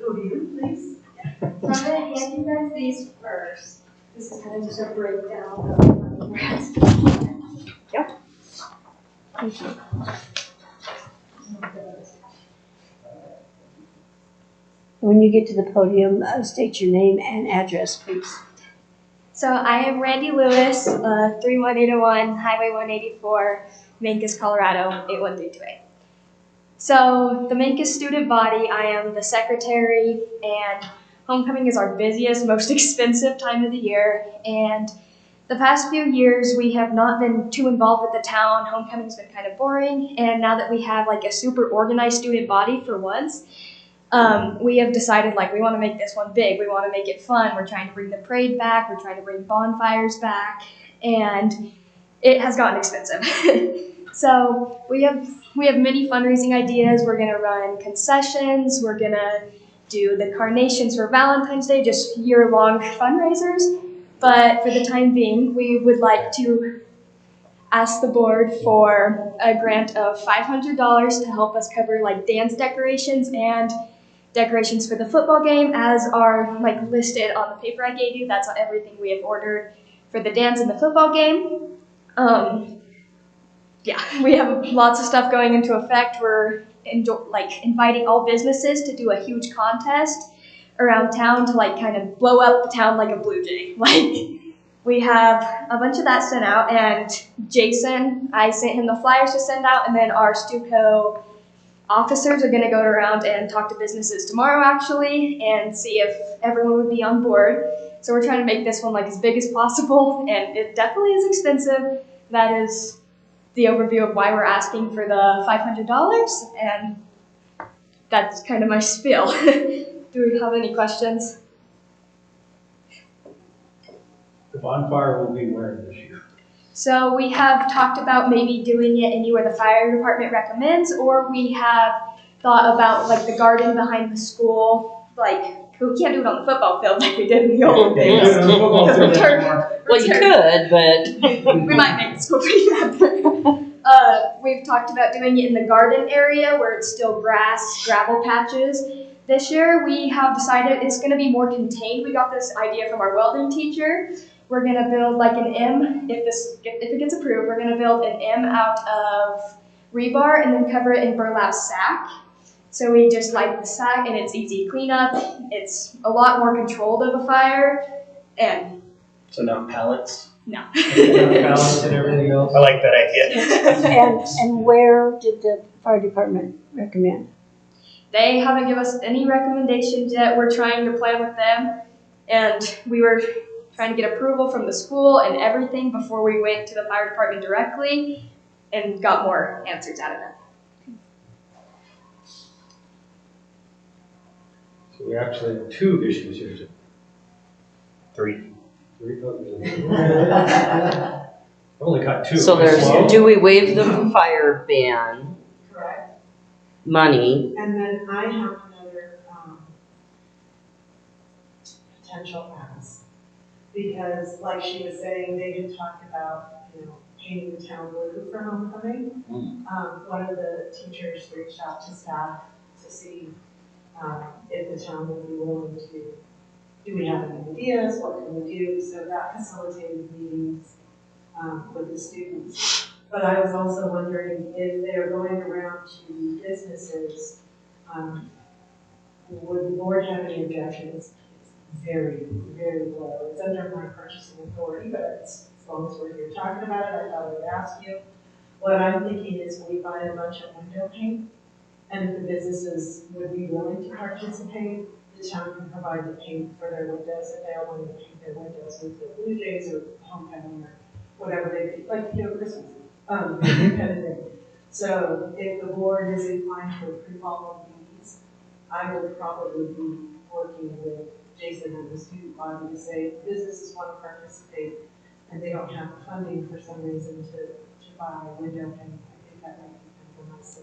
podium, please. So I'm going to hand you guys these first. This is kind of just a breakdown of grants. Yep. Thank you. When you get to the podium, state your name and address, please. So I am Randy Lewis, 31801 Highway 184, Mancos, Colorado, 81328. So the Mancos student body, I am the secretary, and homecoming is our busiest, most expensive time of the year. And the past few years, we have not been too involved with the town. Homecoming's been kind of boring. And now that we have like a super organized student body for once, we have decided we want to make this one big. We want to make it fun. We're trying to bring the parade back. We're trying to bring bonfires back. And it has gotten expensive. So we have many fundraising ideas. We're gonna run concessions. We're gonna do the carnations for Valentine's Day, just year-long fundraisers. But for the time being, we would like to ask the board for a grant of $500 to help us cover like dance decorations and decorations for the football game, as are like listed on the paper I gave you. That's everything we have ordered for the dance and the football game. Yeah, we have lots of stuff going into effect. We're inviting all businesses to do a huge contest around town to like kind of blow up the town like a blue jay. Like we have a bunch of that sent out, and Jason, I sent him the flyers to send out, and then our Stuco officers are going to go around and talk to businesses tomorrow actually and see if everyone would be on board. So we're trying to make this one like as big as possible, and it definitely is expensive. That is the overview of why we're asking for the $500, and that's kind of my spiel. Do we have any questions? The bonfire will be where this year? So we have talked about maybe doing it anywhere the fire department recommends, or we have thought about like the garden behind the school. Like, we can't do it on the football field like we did in the old days. Well, you could, but We might make the school pretty bad. We've talked about doing it in the garden area where it's still grass, gravel patches. This year we have decided it's going to be more contained. We got this idea from our welding teacher. We're going to build like an M, if it gets approved, we're going to build an M out of rebar and then cover it in burlap sack. So we just light the sack and it's easy cleanup. It's a lot more controlled of a fire, and So not pallets? no. Balance and everything else? I like that idea. And where did the fire department recommend? They haven't given us any recommendations yet. We're trying to plan with them, and we were trying to get approval from the school and everything before we went to the fire department directly and got more answers out of them. So we actually have two issues here. Three. I only got two. so do we waive the fire ban Correct. money? And then I have another, potential ask. Because like she was saying, they had talked about, painting the town blue for homecoming. One of the teachers reached out to staff to see, if the town would be willing to, do we have any ideas, what can we do? So that facilitated meetings, with the students. But I was also wondering if they're going around to businesses, would the board have any objections? It's very, very low. It's under my purchasing authority, but as long as we're here talking about it, I thought I would ask you. What I'm thinking is we buy a bunch of window paint, and if the businesses would be willing to participate, the town can provide the paint for their windows if they are wanting to paint their windows with the Blue Jays or homecoming or whatever they like, Christmas, kind of thing. So if the board is inclined to approve all of these, I would probably be working with Jason and the student body to say if businesses want to participate and they don't have the funding for some reason to buy window paint, I think that might be kind of nice.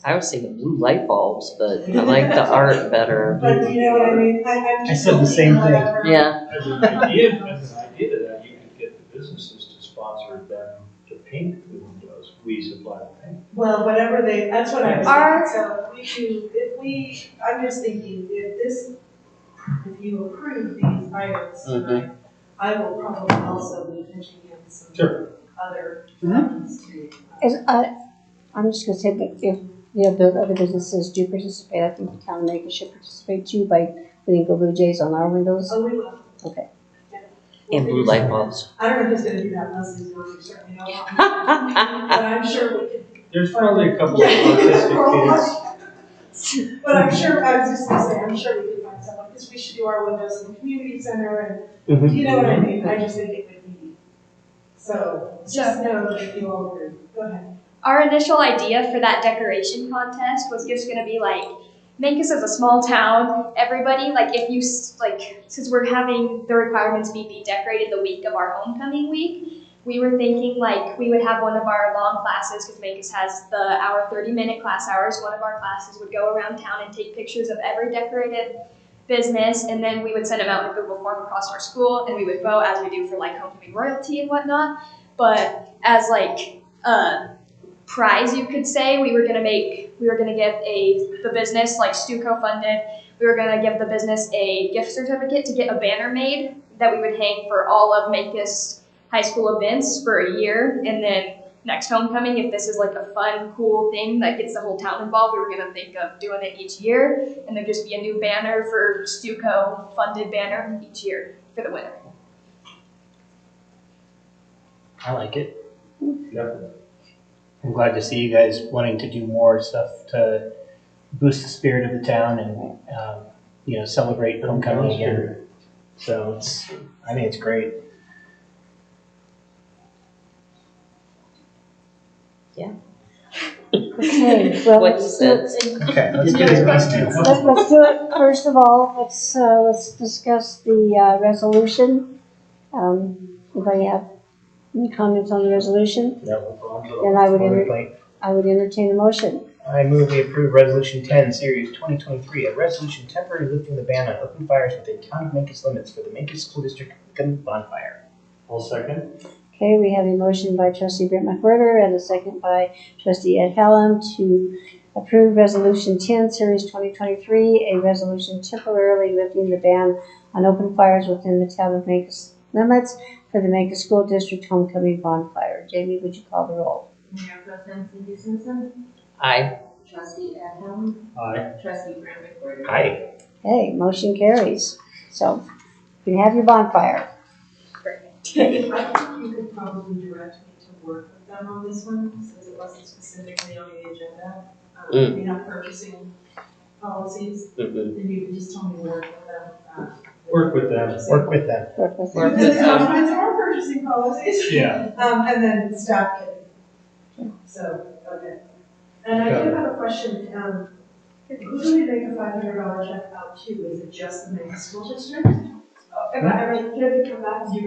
I was thinking blue light bulbs, but I like the art better. But you know what I mean? I'm just I said the same thing. whatever. Yeah. As an idea that you could get the businesses to sponsor them to paint the windows. We supply the paint. Well, whatever that's what I was thinking. So I'm just thinking, if you approve these items tonight, I will probably also be pitching in some other funds to. I'm just gonna say that if the other businesses do participate, I think the town of Macon should participate too by putting the Blue Jays on our windows. Oh, we will. Okay. And blue light bulbs. I don't know who's gonna do that, Leslie's going to certainly know. But I'm sure we could. There's probably a couple of artistic kids. But I'm sure, I was just gonna say, I'm sure we could find someone, because we should do our windows in the community center, and you know what I mean? I just think it would be. So, just know that you all agree. Go ahead. Our initial idea for that decoration contest was just going to be like, Memphis is a small town. Everybody, like, if you, like, since we're having the requirements be decorated the week of our homecoming week, we were thinking like we would have one of our long classes, because Mancos has the hour 30-minute class hours. One of our classes would go around town and take pictures of every decorated business, and then we would send them out in a Google form across our school, and we would vote as we do for like homecoming royalty and whatnot. But as like a prize, you could say, we were gonna give the business, like Stuco funded, we were gonna give the business a gift certificate to get a banner made that we would hang for all of Mancos high school events for a year, and then next homecoming, if this is like a fun, cool thing that gets the whole town involved, we were gonna think of doing it each year, and there'd just be a new banner for Stuco funded banner each year for the winner. I like it. Definitely. I'm glad to see you guys wanting to do more stuff to boost the spirit of the town and, celebrate homecoming again. So I think it's great. Okay, well, What you said. Okay, let's get it these two. let's do it. First of all, let's discuss the resolution. Anybody have any comments on the resolution? No. Then I would entertain a motion. I move we approve Resolution 10, Series 2023, a resolution temporarily lifting the ban on open fires within Town of Mancos limits for the Mancos School District bonfire. I'll second. Okay, we have a motion by trustee Brent McWhirter and a second by trustee Ed Hallam to approve Resolution 10, Series 2023, a resolution temporarily lifting the ban on open fires within the Town of Mancos limits for the Mancos School District homecoming bonfire. Jamie, would you call the roll? Mayor Pro Tem Cindy Simpson, Aye. trustee Ed Helm, Aye. trustee Brent McWhirter. Aye. Okay, motion carries. So you can have your bonfire. I think you could probably direct me to work with them on this one, since it wasn't specifically on the agenda. We have purchasing policies, and you can just tell me to work with them. Work with them. Work with them. Work with Work them. with them. Sometimes our purchasing policies. Yeah. And then staff can. So, okay. And I do have a question, who do we make a $500 check out to? Is it just the main school district? Can I come back to you?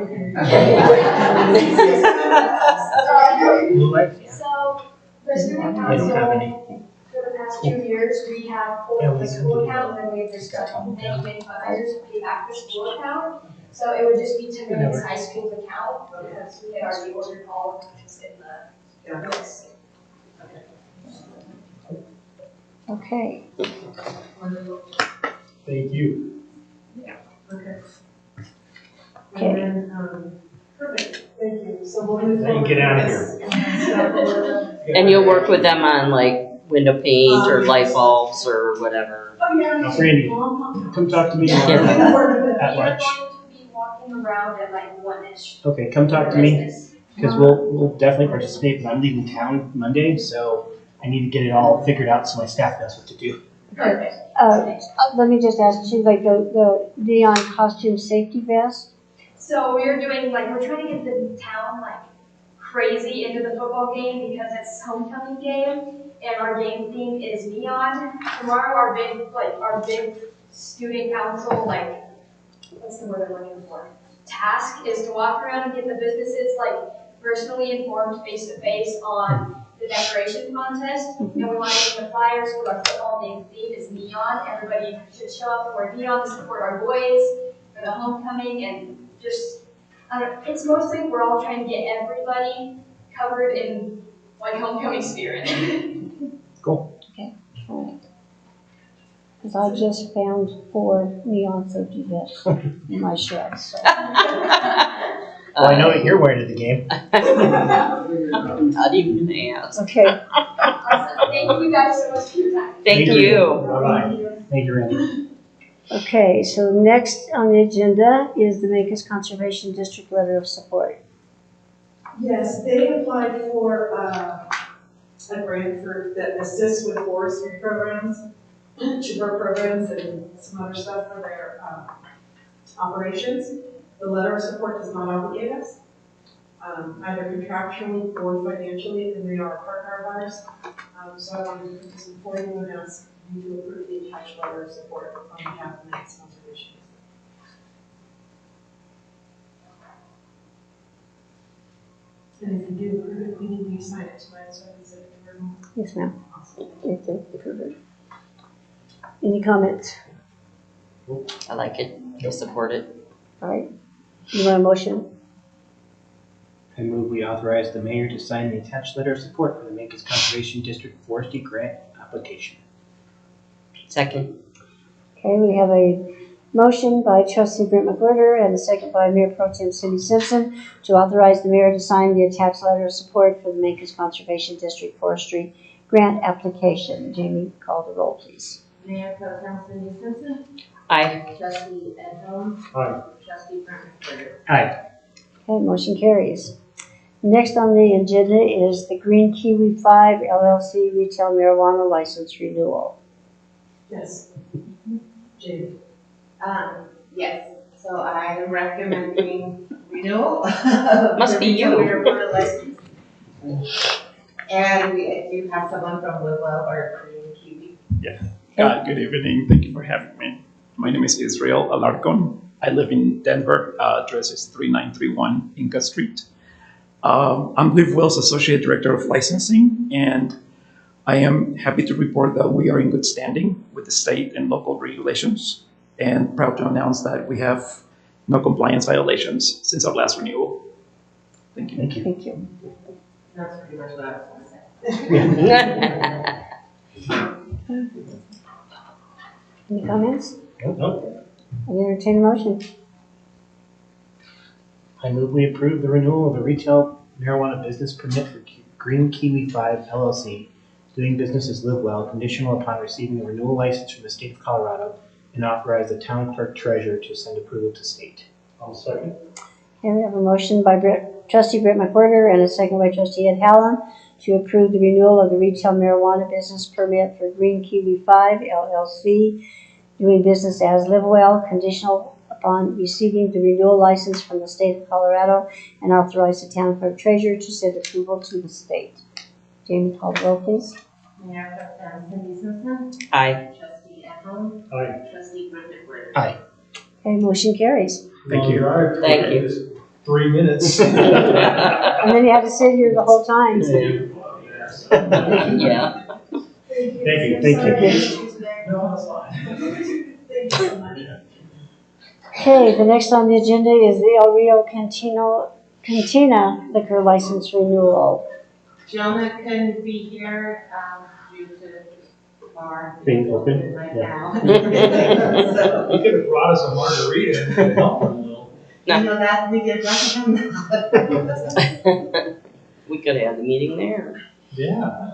Blue lights? So, the student I don't have council, any. for the past 2 years, we have pulled the school account, and we've just many fundraisers to pay back the school account. So it would just be to Mancos High School's account, because we had already ordered all of these in the list. Okay. Thank you. Okay. Okay. And then, perfect, thank you. So we'll move Now you forward get out of with here. this, and then start with And you'll work with them on like window paint or light bulbs or whatever. Oh, yeah. Now, Randy, come talk to me at We lunch. are going to be walking around at like 1-ish. Okay, come talk to me, because we'll definitely participate, but I'm leaving town Monday, so I need to get it all figured out so my staff knows what to do. Perfect. Let me just ask you, like the neon costume safety vest? So we're trying to get the town like crazy into the football game because it's homecoming game and our game theme is neon. Tomorrow our big student council, like, what's the word I'm looking for? Task is to walk around and get the businesses like personally informed face to face on the decoration contest. And we want to make the flyers for our football game theme is neon. Everybody should show up and wear neon to support our boys for the homecoming, and just, it's mostly we're all trying to get everybody covered in like homecoming spirit. Cool. Okay, all right. Because I just found 4 neon safety vests in my shed, so. Well, I know what you're wearing to the game. Not even an ask. Okay, Thank you guys so much for your time. Thank you. Bye-bye. Thank you, Randy. okay, so next on the agenda is the Mancos Conservation District Letter of Support. Yes, they applied for a grant that assists with forestry programs, timber programs, and some other stuff for their operations. The letter of support does not obligate us, either contractually or financially, and they are a partner of ours. So I wanted to put this before you and ask you to approve the attached letter of support on behalf of Mancos Conservation. And if you do approve it, we need you to sign it tonight, so I can send it to her. Yes, ma'am. Yes, approve it. Any comments? I like it. I support it. All right. You want a motion? I move we authorize the mayor to sign the attached letter of support for the Mancos Conservation District Forestry Grant application. Second. Okay, we have a motion by trustee Brent McWhirter and a second by Mayor Pro Tem Cindy Simpson to authorize the mayor to sign the attached letter of support for the Mancos Conservation District Forestry Grant application. Jamie, call the roll, please. Mayor Pro Tem Cindy Simpson. Aye. Trustee Ed Helms. Aye. Trustee Brent McWhirter. Aye. Okay, motion carries. Next on the agenda is the Green Kiwi 5 LLC retail marijuana license renewal. Yes. Jamie. Yes, so I am recommending renewal. Must be you. Marijuana license. And we do have someone from Woodwell or Green Kiwi. Good evening. Thank you for having me. My name is Israel Alarcon. I live in Denver. Address is 3931 Inca Street. I'm Liv Wells, Associate Director of Licensing, and I am happy to report that we are in good standing with the state and local regulations, and proud to announce that we have no compliance violations since our last renewal. Thank you. Thank you. Thank you. That's pretty much what I was going to say. Any comments? Nope. I entertain a motion. I move we approve the renewal of the retail marijuana business permit for Green Kiwi 5 LLC, doing business as Live Well, conditional upon receiving a renewal license from the state of Colorado, and authorize the town clerk treasurer to send approval to state. I'll second. Okay, we have a motion by trustee Brent McWhirter and a second by trustee Ed Hallam to approve the renewal of the retail marijuana business permit for Green Kiwi 5 LLC, doing business as Live Well, conditional upon receiving the renewal license from the state of Colorado, and authorize the town clerk treasurer to send approval to the state. Jamie, call the roll, please. Mayor Pro Tem Cindy Simpson. Aye. Trustee Ed Helms. Aye. Trustee Brent McWhirter. Aye. Okay, motion carries. Thank you. Thank you. 3 minutes. And then you have to sit here the whole time. So. Yeah. Thank you. No, that's fine. Thank you so much. Okay, the next on the agenda is the El Rio Cantina liquor license renewal. Jonah couldn't be here due to the bar Being open? right Yeah. now. So, You could have brought us a margarita and helped a little. you know that we did recommend that. We could have had the meeting there. Yeah.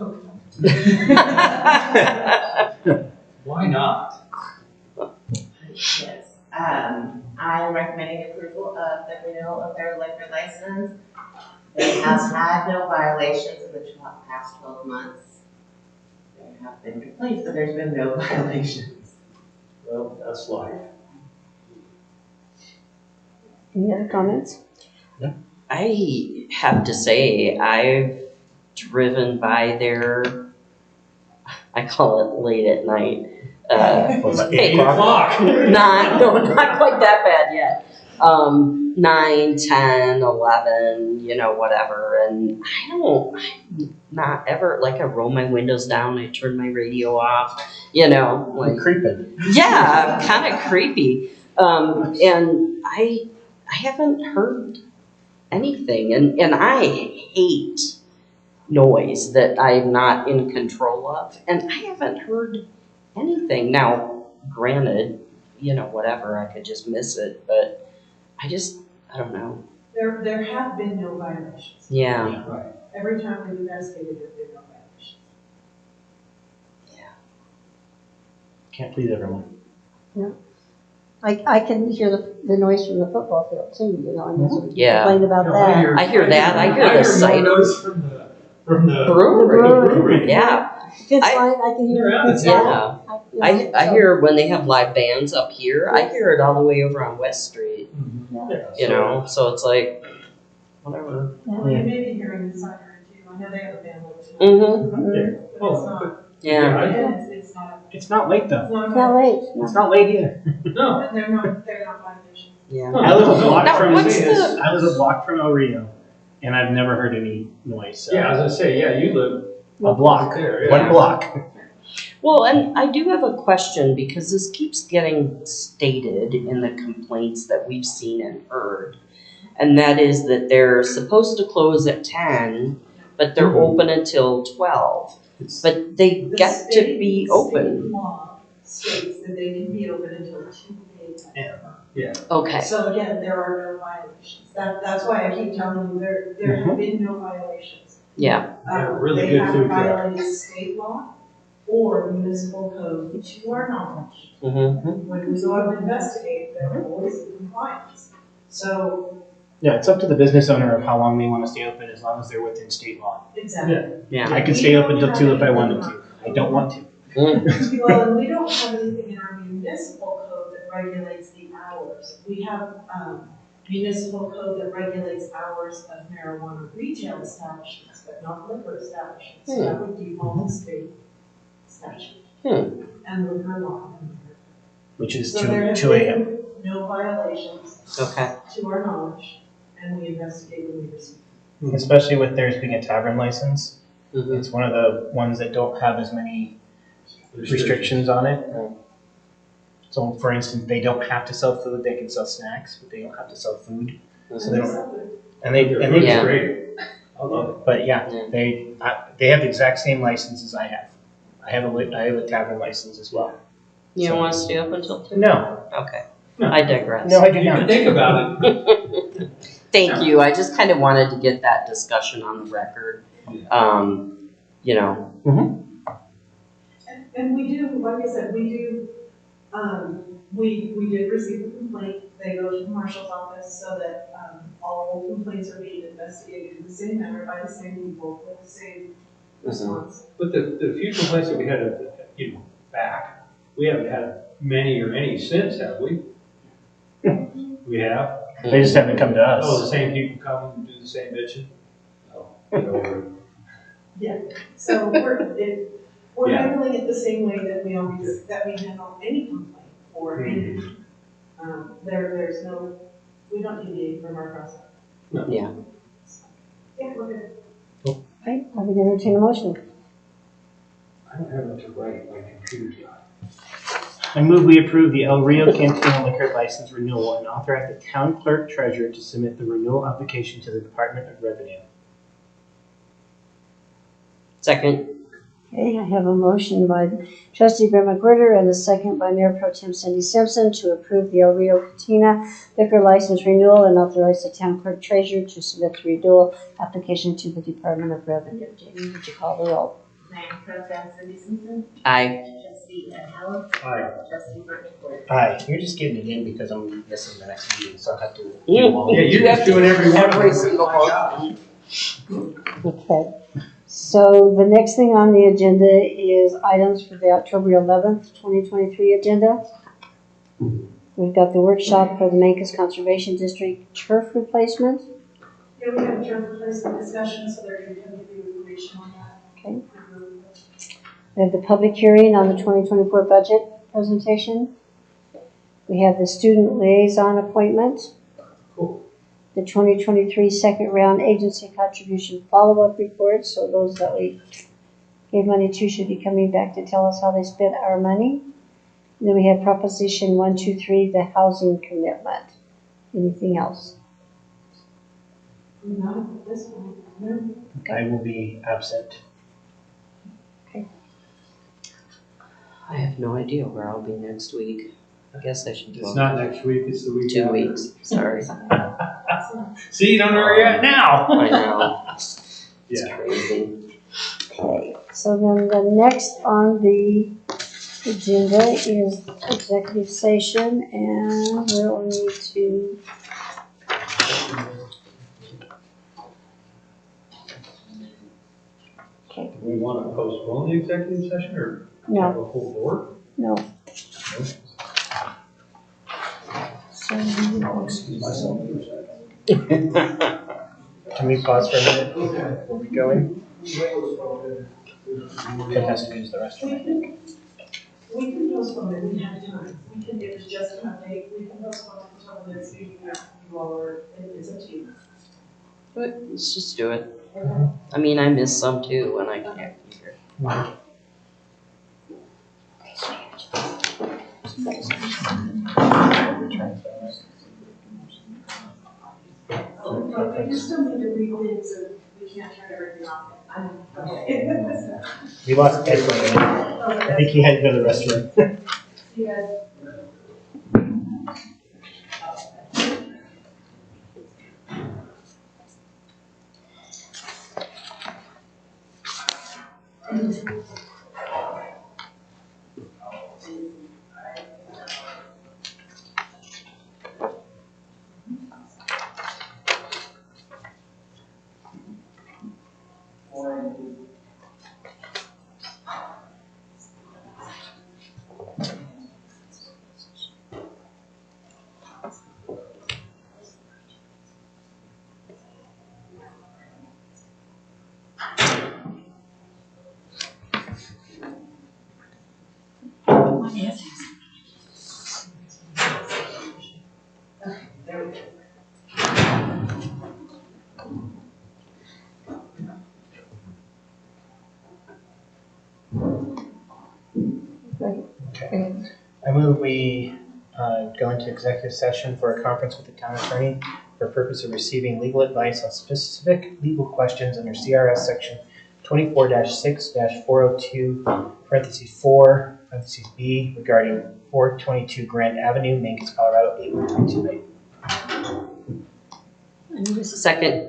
Why not? Yes, I'm recommending approval of the renewal of their liquor license. They have had no violations in the past 12 months. There have been complaints, but there's been no violations. Well, that's life. Any other comments? I have to say, I've driven by there, I call it late at night. Eight o'clock. Not quite that bad yet. 9, 10, 11, whatever. And not ever, like I roll my windows down, I turn my radio off, like. Creeping. Yeah, kind of creepy. And I haven't heard anything. And I hate noise that I'm not in control of. And I haven't heard anything. Now, granted, whatever, I could just miss it, but I don't know. There have been no violations. Yeah. Right. Every time we've investigated, there have been no violations. Can't please everyone. I can hear the noise from the football field too, and that's what we Yeah. complain about No, that. I hear that. I hear the cider. noise from the Brewery. Yeah. It's I- fine, I can hear They're out it. of Yeah. I so- hear when they have live bands up here, I hear it all the way over on West Street, Yeah. so it's like, whatever. Well, you may be hearing the siren too. I know they have a band location. Mm-hmm. But it's not. Yeah. It's not. It's not late though. It's not. It's not late. It's not late either. No. They're not violations. Yeah. I live a block Now, from what's the- I live a block from El Rio, and I've never heard any noise, so. Yeah, I was gonna say, yeah, you live A block, there, yeah. one block. Well, and I do have a question because this keeps getting stated in the complaints that we've seen and heard. And that is that they're supposed to close at 10, but they're open until 12. But they get to be open. State law states that they can be open until 2 a.m. Yeah. Okay. So again, there are no violations. That's why I keep telling you, there have been no violations. Yeah. They're really good food They have truck. violated state law or municipal code to our knowledge. Mm-hmm. When we go out and investigate, they're always in compliance. So, Yeah, it's up to the business owner of how long they want to stay open, as long as they're within state law. exactly. Yeah. I could stay open till 2 if I wanted to. I don't want to. Well, and we don't have anything in our municipal code that regulates the hours. We have, municipal code that regulates hours of marijuana retail establishments, but not liquor establishments. So that would default to state statute. And liquor law. Which is So 2 there have 2 a.m. been no violations Okay. to our knowledge, and we investigate when we receive. Especially with theirs being a tavern license. Mm-hmm. It's one of the ones that don't have as many restrictions on it. So for instance, they don't have to sell food, they can sell snacks, but they don't have to sell food. So they don't, and they Yeah. Great. I love it. but yeah, they have the exact same license as I have. I have a tavern license as well. You don't want to stay up until 2? No. Okay. I digress. No, I do You not. can think about it. Thank you. I just kind of wanted to get that discussion on the record. You know. And we do, like I said, we did receive a complaint. They go to the marshal's office so that, all complaints are being investigated in the same manner by the same people with the same response. But the few complaints that we had, back, we haven't had many or any since, have we? We have? They just haven't come to us. Oh, the same people come and do the same bitching? Oh, get over it. Yeah, so we're Yeah. handling it the same way that we handle any complaint or any, there's no, we don't deviate from our process. Yeah. Yeah, we're good. Okay, I would entertain a motion. I don't have it to write my computer. I move we approve the El Rio Cantina liquor license renewal and authorize the town clerk treasurer to submit the renewal application to the Department of Revenue. Second. Okay, I have a motion by trustee Brett McWhirter and a second by Mayor Pro Tem Cindy Simpson to approve the El Rio Cantina liquor license renewal and authorize the town clerk treasurer to submit the renewal application to the Department of Revenue. Jamie, would you call the roll? Mayor Pro Tem Cindy Simpson. Aye. Trustee Ed Helms. Aye. Trustee Brett McWhirter. Hi, you're just getting it in because I'm missing the next meeting, so I'll have to. Yeah, you're just doing every one of them. single Oh my one. Okay. So the next thing on the agenda is items for the October 11th, 2023 agenda. We've got the workshop for the Mancos Conservation District turf replacement. Yeah, we have a turf replacement discussion, so they're going to give you information on that. Okay. We have the public hearing on the 2024 budget presentation. We have the student liaison appointment. Cool. The 2023 second round agency contribution follow-up report. So those that we gave money to should be coming back to tell us how they spent our money. And then we have proposition 123, the housing commitment. Anything else? Not at this point, no. I will be absent. I have no idea where I'll be next week. I guess I should do It's not next week, it's the week 2 after. weeks. Sorry. See, you don't know where you're at now. I know. It's Yeah. crazy. Okay, so then the next on the agenda is executive session, and we'll need to. Okay, Do we want to postpone the executive session or no, have a full board? no. So, Can we pause for a minute? Are we going? It has to use the restroom. We can postpone it, we have time. It was just an update, we can postpone it until the next meeting, you all are, it's up to you. Let's just do it. I mean, I miss some too when I can't be here. I still need to read things and we can't turn everything off. Okay. We lost Ed for a minute. I think he had to go to the restroom. See you guys. Okay. I move we go into executive session for a conference with the town attorney for purpose of receiving legal advice on specific legal questions under CRS section 24-6-402, parentheses 4, parentheses B, regarding 422 Grand Avenue, Mancos, Colorado, 81328. Second.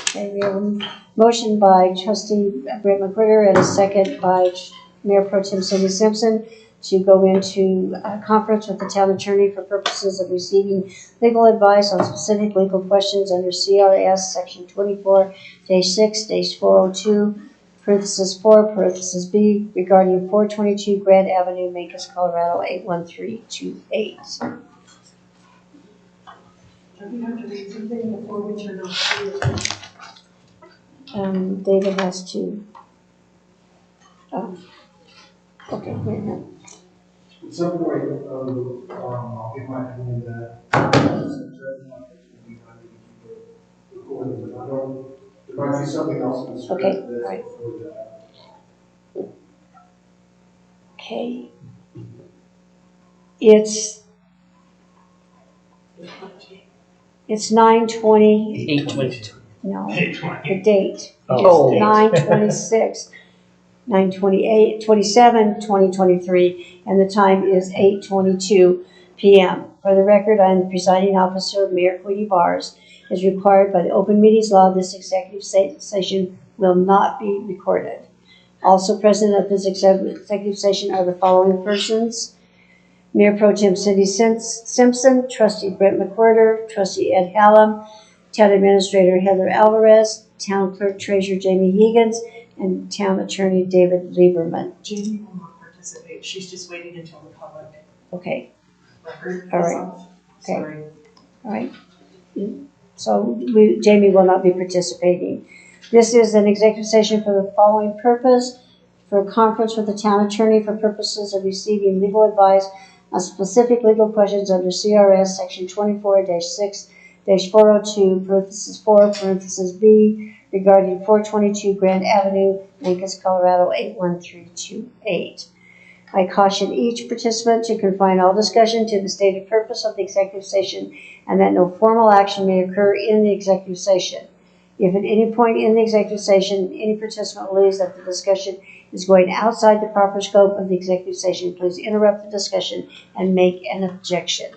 Okay, we have a motion by trustee Brett McGregor and a second by Mayor Pro Tem Cindy Simpson to go into a conference with the town attorney for purposes of receiving legal advice on specific legal questions under CRS section 24-6-402, parentheses 4, parentheses B, regarding 422 Grand Avenue, Mancos, Colorado, 81328. Do we have to read something before we turn off the David has to. Okay, wait a minute. At some point, I'll give my opinion that recording, but I don't, there might be something else in the script Okay, that's right. before that. Okay. It's 9:20, 8:20. no, 8:20. the date. Oh. It's 9:26, 9/27/2023, and the time is 8:22 p.m. For the record, I am the presiding officer, Mayor Queenie Bars. As required by the Open Meetings Law, this executive session will not be recorded. Also present at this executive session are the following persons: Mayor Pro Tem Cindy Simpson, Trustee Brett McWhirter, Trustee Ed Hallam, Town Administrator Heather Alvarez, Town Clerk Treasurer Jamie Higgins, and Town Attorney David Lieberman. Jamie will not participate. She's just waiting until the public Okay, record. All right. is off. Okay. Sorry. all right. So Jamie will not be participating. This is an executive session for the following purpose: for a conference with the town attorney for purposes of receiving legal advice on specific legal questions under CRS section 24-6-402, parentheses 4, parentheses B, regarding 422 Grand Avenue, Mancos, Colorado, 81328. I caution each participant to confine all discussion to the stated purpose of the executive session and that no formal action may occur in the executive session. If at any point in the executive session any participant believes that the discussion is going outside the proper scope of the executive session, please interrupt the discussion and make an objection.